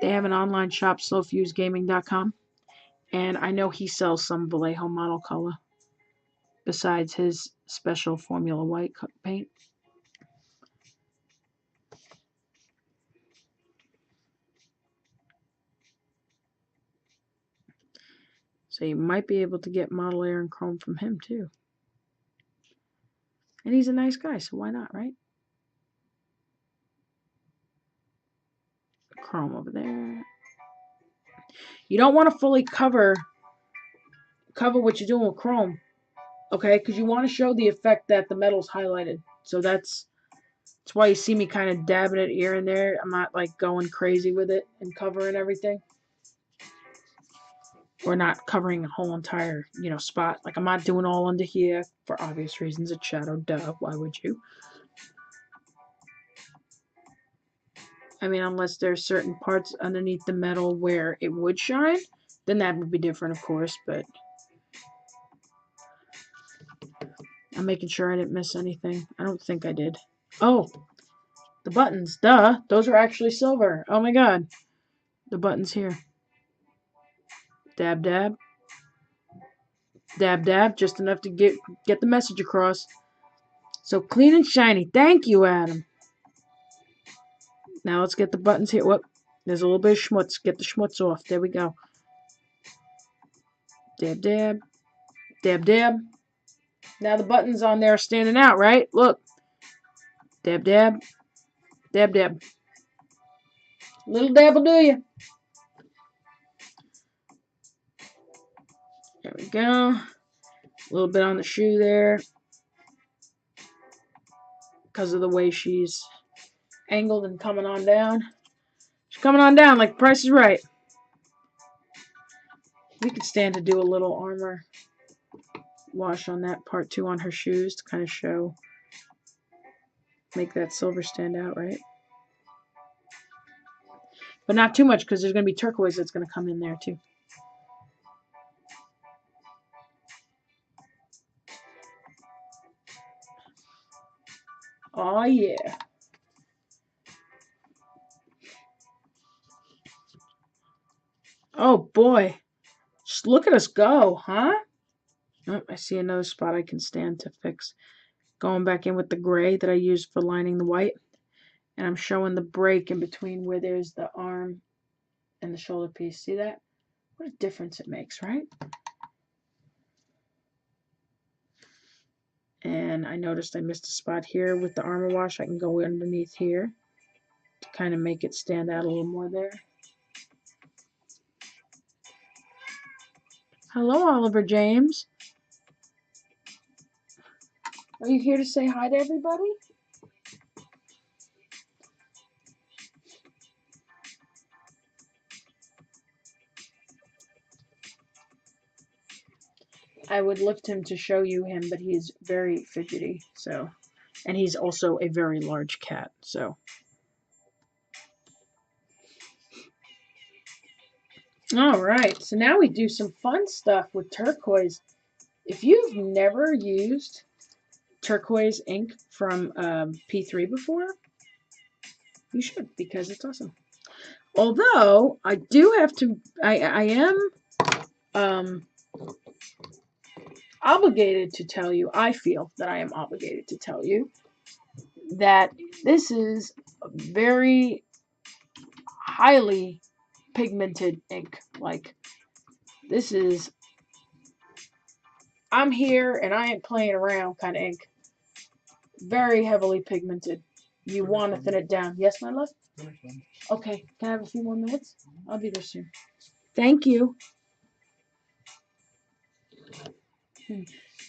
they have an online shop, slowfusegaming.com, and I know he sells some Vallejo model color besides his special Formula White paint. So you might be able to get model air and chrome from him too. And he's a nice guy, so why not, right? Chrome over there. You don't want to fully cover what you're doing with chrome, okay? Because you want to show the effect that the metal's highlighted. So that's why you see me kind of dabbing it here and there. I'm not like going crazy with it and covering everything. Or not covering a whole entire, spot. Like I'm not doing all under here for obvious reasons. It's shadow, duh. Why would you? I mean, unless there's certain parts underneath the metal where it would shine, then that would be different, of course, but I'm making sure I didn't miss anything. I don't think I did. Oh, the buttons, duh. Those are actually silver. Oh my god. The buttons here. Dab, dab. Dab, dab. Just enough to get the message across. So clean and shiny. Thank you, Adam. Now let's get the buttons here. Whoop. There's a little bit of schmutz. Get the schmutz off. There we go. Dab, dab. Dab, dab. Now the buttons on there are standing out, right? Look. Dab, dab. Dab, dab. Little dab will do you. There we go. A little bit on the shoe there. Because of the way she's angled and coming on down. She's coming on down like Price is Right. We could stand to do a little armor wash on that part too on her shoes to kind of show, make that silver stand out, right? But not too much because there's going to be turquoise that's going to come in there too. Oh yeah. Oh boy. Just look at us go, huh? Oh, I see another spot I can stand to fix. Going back in with the gray that I used for lining the white. And I'm showing the break in between where there's the arm and the shoulder piece. See that? What a difference it makes, right? And I noticed I missed a spot here with the armor wash. I can go underneath here to kind of make it stand out a little more there. Hello, Oliver James. Are you here to say hi to everybody? I would lift him to show you him, but he's very fidgety, so. And he's also a very large cat, so. Alright, so now we do some fun stuff with turquoise. If you've never used turquoise ink from P3 before, you should, because it's awesome. Although, I do have to, I am obligated to tell you, I feel that I am obligated to tell you, that this is a very highly pigmented ink. Like, this is, I'm here and I ain't playing around kind of ink. Very heavily pigmented. You want to thin it down. Yes, my love? Okay, can I have a few more minutes? I'll be there soon. Thank you.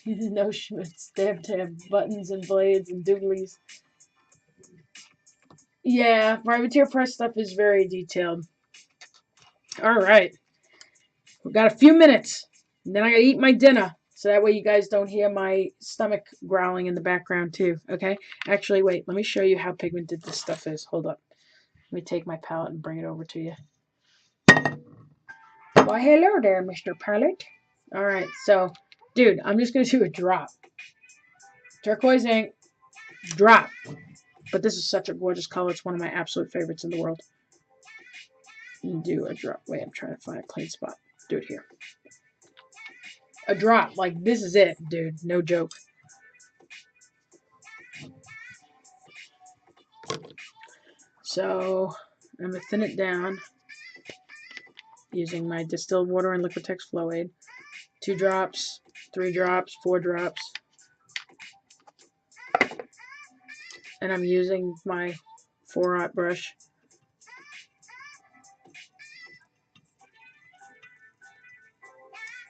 No Schmitz. They have to have buttons and blades and dooglies. Yeah, Privateer Press stuff is very detailed. Alright. We've got a few minutes. And then I gotta eat my dinner. So that way you guys don't hear my stomach growling in the background too. Okay? Actually, wait. Let me show you how pigmented this stuff is. Hold up. Let me take my palette and bring it over to you. Why, hello there, Mr. Palette. Alright, so, dude, I'm just gonna do a drop. Turquoise ink. Drop. But this is such a gorgeous color. It's one of my absolute favorites in the world. Do a drop. Wait, I'm trying to find a clean spot. Do it here. A drop. Like, this is it, dude. No joke. So, I'm going to thin it down using my distilled water and Liquitex Flow Aid. 2 drops, 3 drops, 4 drops. And I'm using my 4-aught brush.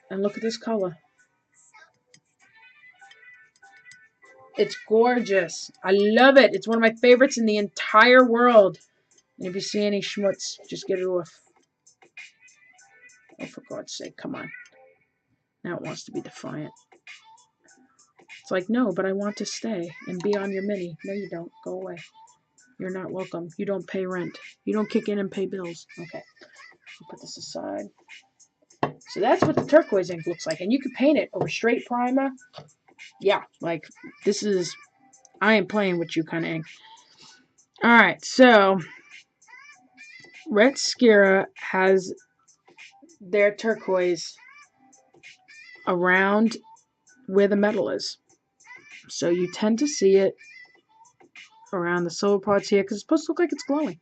And look at this color. It's gorgeous. I love it. It's one of my favorites in the entire world. And if you see any schmutz, just get it off. Oh, for God's sake, come on. Now it wants to be defiant. It's like, no, but I want to stay and be on your mini. No, you don't. Go away. You're not welcome. You don't pay rent. You don't kick in and pay bills. Okay. I'll put this aside. So that's what the turquoise ink looks like. And you can paint it over straight primer. Yeah, like, this is, I am playing with you kind of ink. Alright, so, Scyrah has their turquoise around where the metal is. So you tend to see it around the silver parts here because it's supposed to look like it's glowing.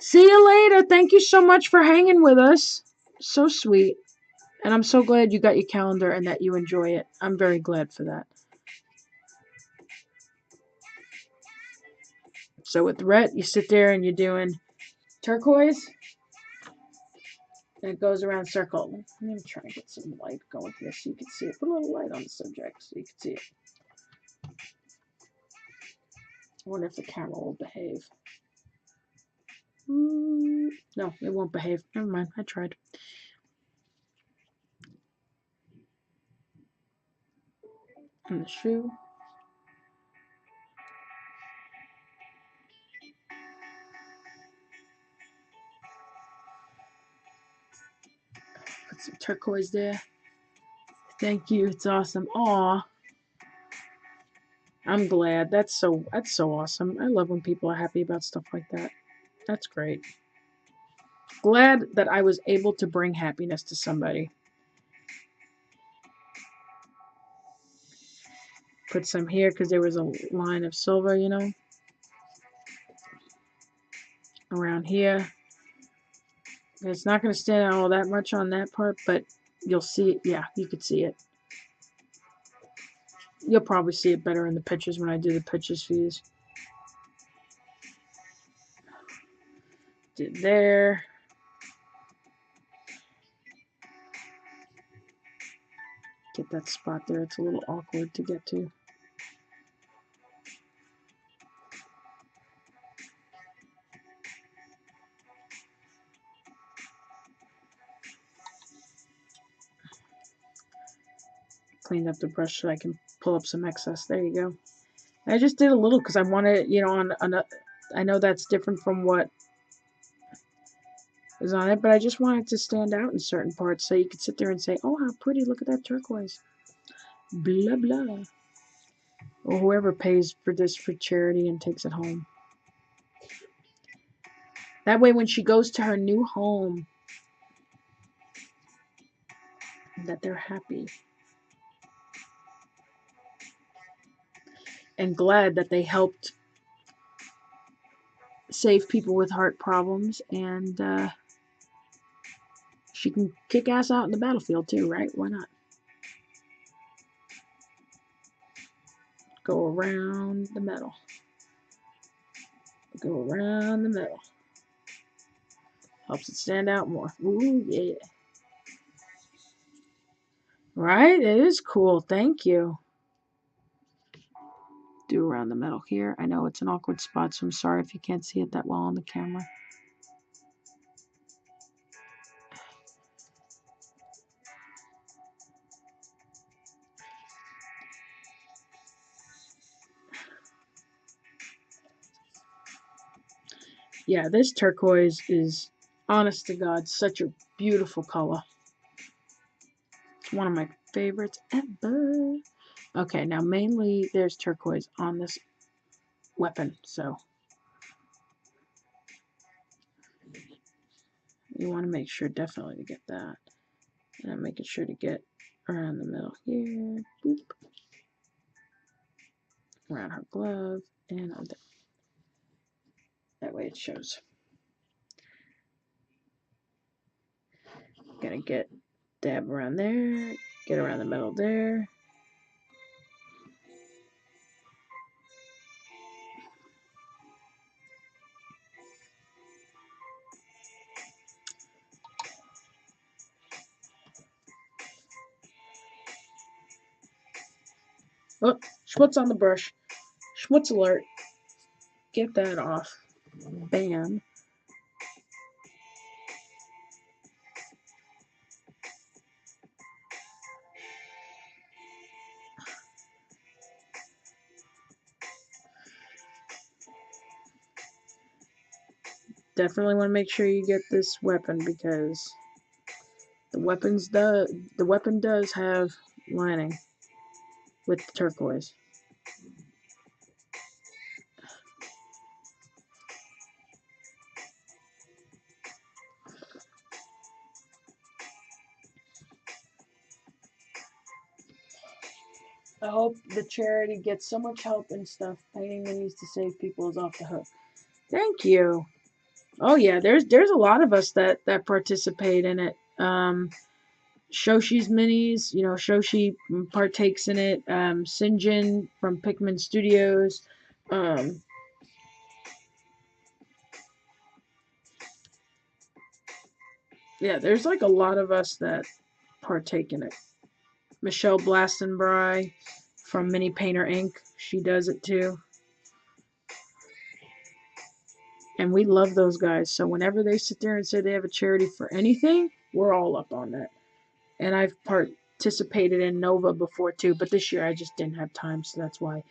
See you later. Thank you so much for hanging with us. So sweet. And I'm so glad you got your calendar and that you enjoy it. I'm very glad for that. So with Rhett, you sit there and you're doing turquoise. And it goes around circle. I'm going to try and get some light going here so you can see it. Put a little light on the subject so you can see it. I wonder if the camera will behave. No, it won't behave. Never mind. I tried. And the shoe. Put some turquoise there. Thank you. It's awesome. Aw. I'm glad. That's so awesome. I love when people are happy about stuff like that. That's great. Glad that I was able to bring happiness to somebody. Put some here because there was a line of silver, you know, around here. It's not going to stand out all that much on that part, but you'll see it. Yeah, you could see it. You'll probably see it better in the pictures when I do the pictures for you. Did there. Get that spot there. It's a little awkward to get to. cleaned up the brush so I can pull up some excess. There you go. I just did a little because I wanted, you know, I know that's different from what is on it, but I just wanted to stand out in certain parts so you could sit there and say, oh, how pretty, look at that turquoise. Blah, blah. Or whoever pays for this for charity and takes it home. That way when she goes to her new home, that they're happy. And glad that they helped save people with heart problems, and she can kick ass out in the battlefield too, right? Why not? Go around the metal. Go around the metal. Helps it stand out more. Ooh, yeah. Right? It is cool. Thank you. Do around the metal here. I know it's an awkward spot, so I'm sorry if you can't see it that well on the camera. Yeah, this turquoise is, honest to God, such a beautiful color. It's one of my favorites ever. Okay, now mainly there's turquoise on this weapon, so you want to make sure definitely to get that. And I'm making sure to get around the middle here. Boop. Around her glove and on there. That way it shows. Gonna get dab around there, get around the middle there. Oh, schmutz on the brush. Schmutz alert. Get that off. Bam. Definitely want to make sure you get this weapon because the weapon does have lining with the turquoise. I hope the charity gets so much help and stuff. Painting minis to save people is off the hook. Thank you. Oh yeah, there's a lot of us that participate in it. Shoshi's minis, you know, Shoshi partakes in it. Sinjin from Pikmin Studios. Um, yeah, there's like a lot of us that partake in it. Michelle Blastenbry from Mini Painter Inc. She does it too. And we love those guys. So whenever they sit there and say they have a charity for anything, we're all up on that. And I've participated in Nova before too, but this year I just didn't have time, so that's why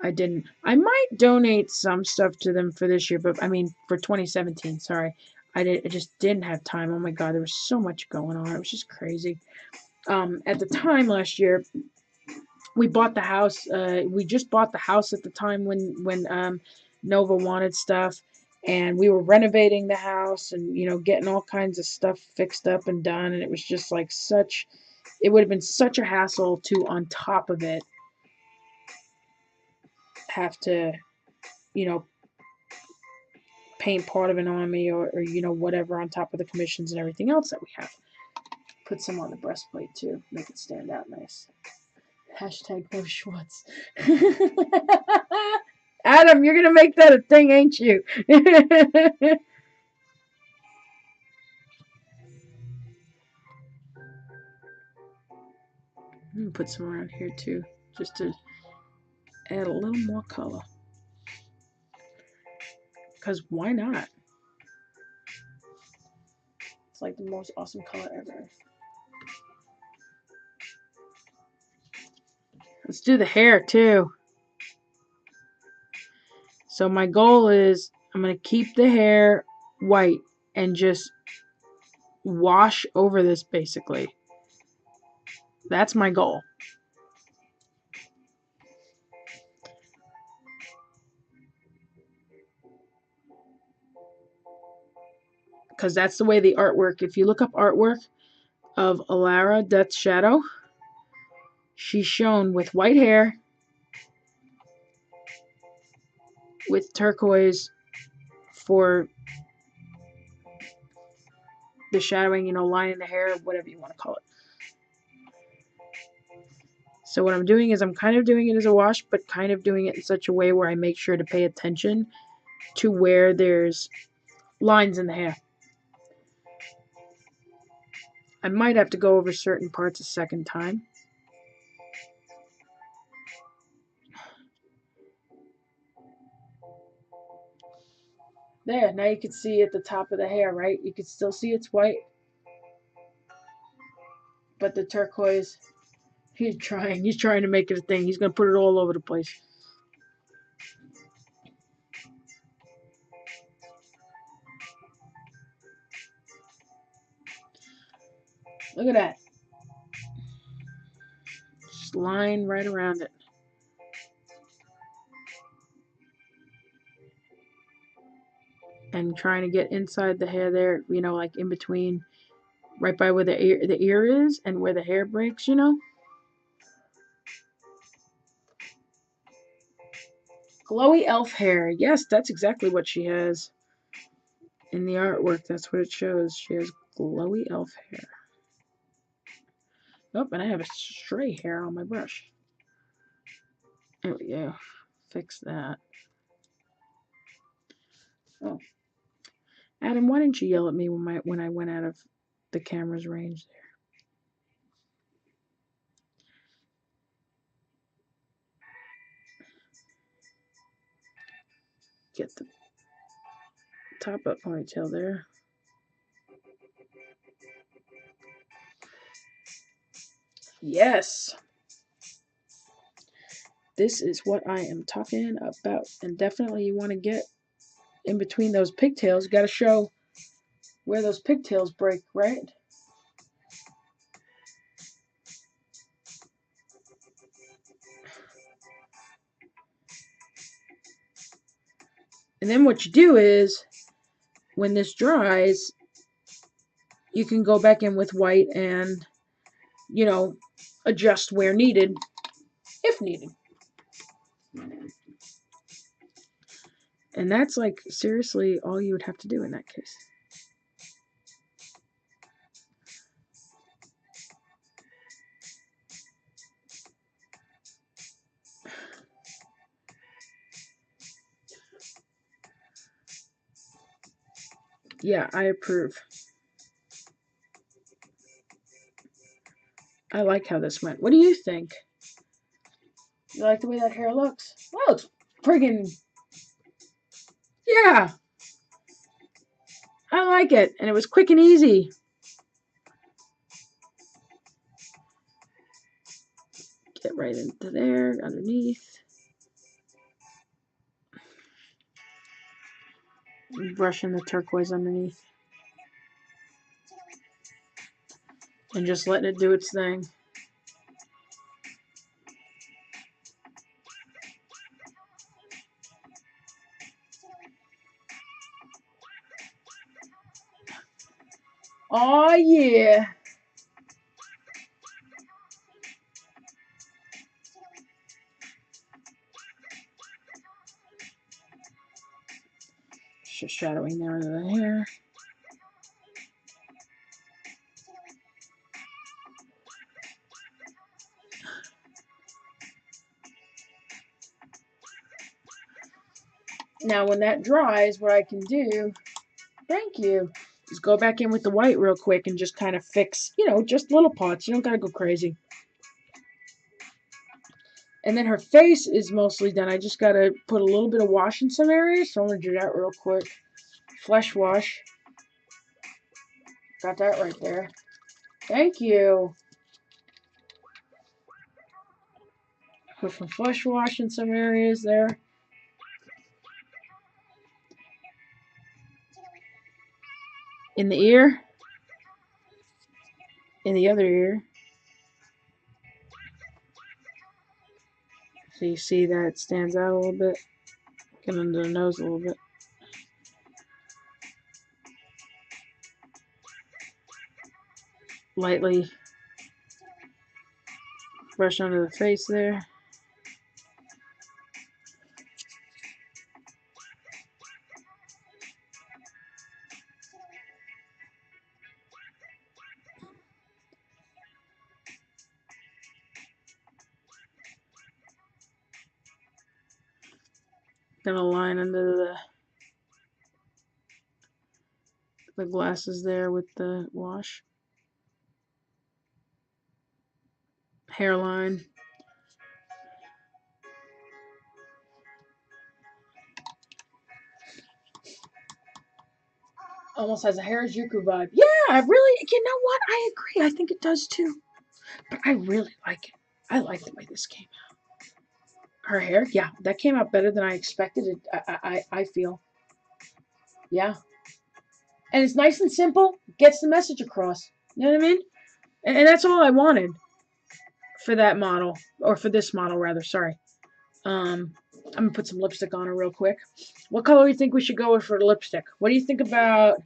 I didn't. I might donate some stuff to them for this year, but I mean for 2017. Sorry, I just didn't have time. Oh my God, there was so much going on. It was just crazy. At the time last year, we bought the house. We just bought the house at the time when Nova wanted stuff, and we were renovating the house and getting all kinds of stuff fixed up and done, and it was just like such. It would have been such a hassle to, on top of it, have to, you know, paint part of it on me or whatever on top of the commissions and everything else that we have. Put some on the breastplate too, make it stand out nice. Hashtag no Schwartz. Adam, you're gonna make that a thing, ain't you? Put some around here too, just to add a little more color. Because why not? It's like the most awesome color ever. Let's do the hair too. So my goal is I'm going to keep the hair white and just wash over this basically. That's my goal. Because that's the way the artwork, if you look up artwork of Elara, Death's Shadow, she's shown with white hair, with turquoise for the shadowing, you know, lining the hair, whatever you want to call it. So what I'm doing is I'm kind of doing it as a wash, but kind of doing it in such a way where I make sure to pay attention to where there's lines in the hair. I might have to go over certain parts a second time. There, now you can see at the top of the hair, right? You can still see it's white. But the turquoise, he's trying to make it a thing. He's going to put it all over the place. Look at that. Just line right around it. And trying to get inside the hair there, you know, like in between, right by where the ear is and where the hair breaks, you know. Glowy elf hair. Yes, that's exactly what she has. In the artwork, that's what it shows. She has glowy elf hair. Oh, and I have a stray hair on my brush. There we go. Fix that. Oh. Adam, why didn't you yell at me when I went out of the camera's range there? Get the top up ponytail there. Yes. This is what I am talking about. And definitely you want to get in between those pigtails. You got to show where those pigtails break, right? And then what you do is, when this dries, you can go back in with white and, you know, adjust where needed, if needed. And that's like seriously all you would have to do in that case. Yeah, I approve. I like how this went. What do you think? You like the way that hair looks? Well, it's friggin'... Yeah! I like it. And it was quick and easy. Get right into there, underneath. Brushing the turquoise underneath. And just letting it do its thing. Oh yeah! Just shadowing there under the hair. Now when that dries, what I can do, thank you, is go back in with the white real quick and just kind of fix, you know, just little parts. You don't gotta go crazy. And then her face is mostly done. I just gotta put a little bit of wash in some areas, so I'm gonna do that real quick. Flesh wash. Got that right there. Thank you. Put some flush wash in some areas there. In the ear. In the other ear. So you see that it stands out a little bit. Get under the nose a little bit. Lightly brush under the face there. Gonna line under the glasses there with the wash. Hairline. Almost has a Harajuku vibe. Yeah, I really, you know what? I agree. I think it does too. But I really like it. I like the way this came out. Her hair, yeah, that came out better than I expected it. I feel. Yeah. And it's nice and simple, gets the message across. You know what I mean? And that's all I wanted for that model, or for this model rather. Sorry. I'm gonna put some lipstick on her real quick. What color do you think we should go with for the lipstick? What do you think about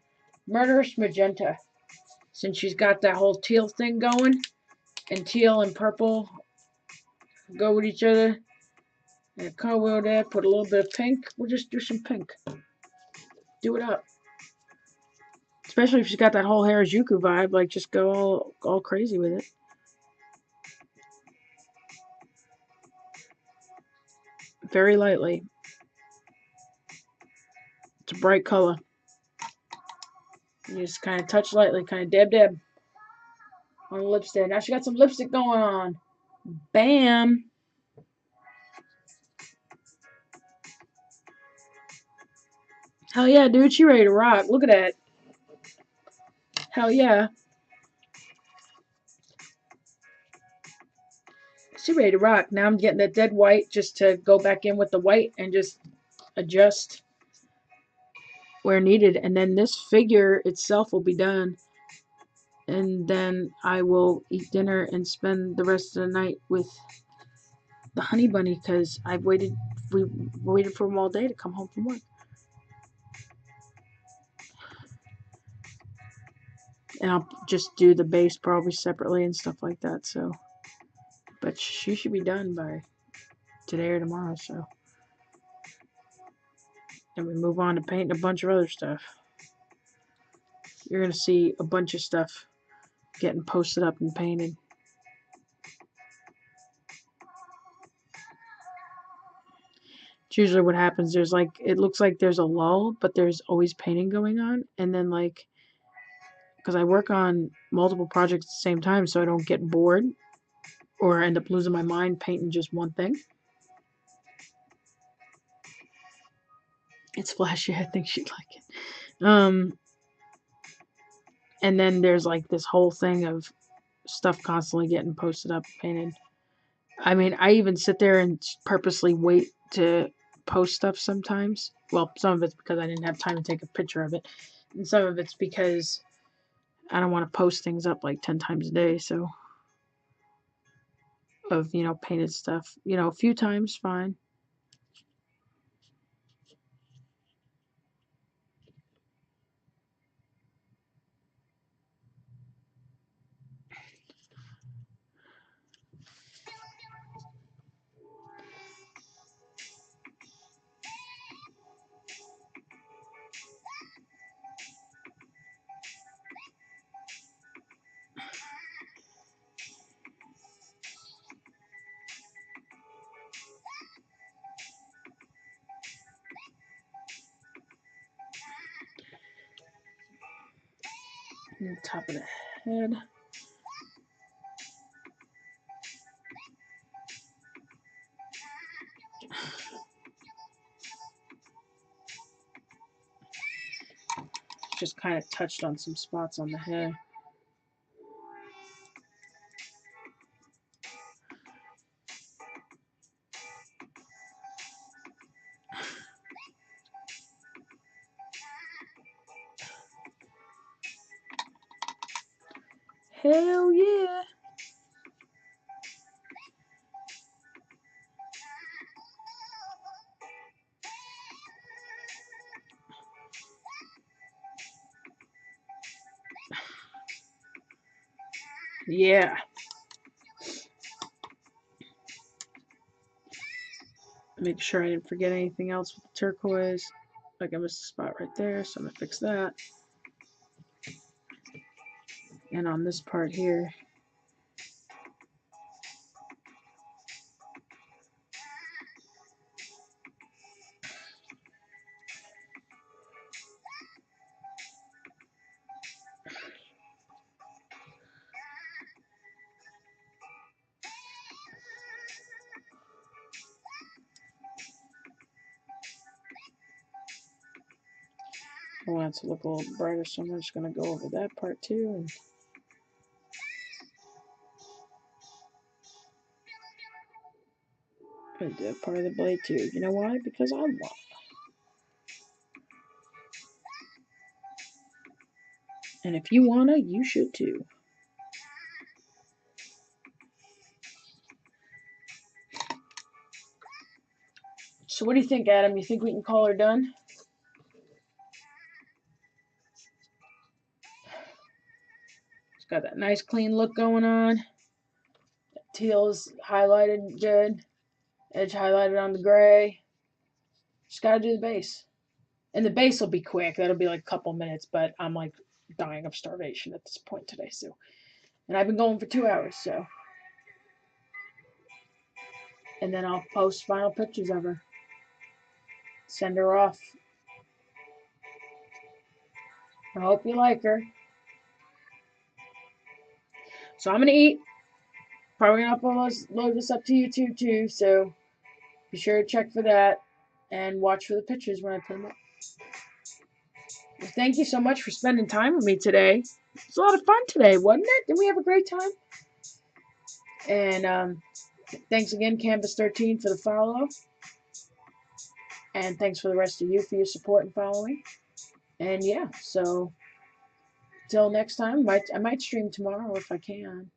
Murderous Magenta? Since she's got that whole teal thing going, and teal and purple go with each other. And color wheel there, put a little bit of pink. We'll just do some pink. Do it up. Especially if she's got that whole Harajuku vibe, like just go all crazy with it. Very lightly. It's a bright color. You just kind of touch lightly, kind of dab on the lipstick. Now she got some lipstick going on. Bam! Hell yeah, dude, she ready to rock. Look at that. Hell yeah. She ready to rock. Now I'm getting that dead white just to go back in with the white and just adjust where needed. And then this figure itself will be done. And then I will eat dinner and spend the rest of the night with the honey bunny because we waited for him all day to come home from work. And I'll just do the base probably separately and stuff like that. So, but she should be done by today or tomorrow. So, then we move on to painting a bunch of other stuff. You're gonna see a bunch of stuff getting posted up and painted. It's usually what happens. There's like, it looks like there's a lull, but there's always painting going on. And then like, because I work on multiple projects at the same time, so I don't get bored or end up losing my mind painting just one thing. It's flashy. I think she'd like it. And then there's like this whole thing of stuff constantly getting posted up, painted. I mean, I even sit there and purposely wait to post stuff sometimes. Well, some of it's because I didn't have time to take a picture of it, and some of it's because I don't want to post things up like 10 times a day. So, of painted stuff, a few times, fine. And the top of the head. Just kind of touched on some spots on the head. Hell yeah. Yeah. Make sure I didn't forget anything else with the turquoise. Like I missed a spot right there, so I'm gonna fix that. And on this part here, I want it to look a little brighter, so I'm just gonna go over that part too. And do that part of the blade too. You know why? Because I want. And if you wanna, you should too. So what do you think, Adam? You think we can call her done? It's got that nice clean look going on. Teal's highlighted good. Edge highlighted on the gray. Just gotta do the base. And the base will be quick. That'll be like a couple minutes, but I'm like dying of starvation at this point today, so. And I've been going for 2 hours, so. And then I'll post final pictures of her. Send her off. I hope you like her. So I'm gonna eat. Probably gonna upload this up to YouTube too, so be sure to check for that and watch for the pictures when I put them up. Well, thank you so much for spending time with me today. It was a lot of fun today, wasn't it? Didn't we have a great time? And thanks again, Canvas13, for the follow. And thanks for the rest of you for your support and following. And yeah, so till next time, I might stream tomorrow if I can,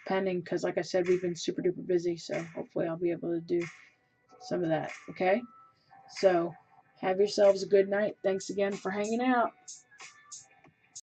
depending, because like I said, we've been super duper busy, so hopefully I'll be able to do some of that, okay? So have yourselves a good night. Thanks again for hanging out.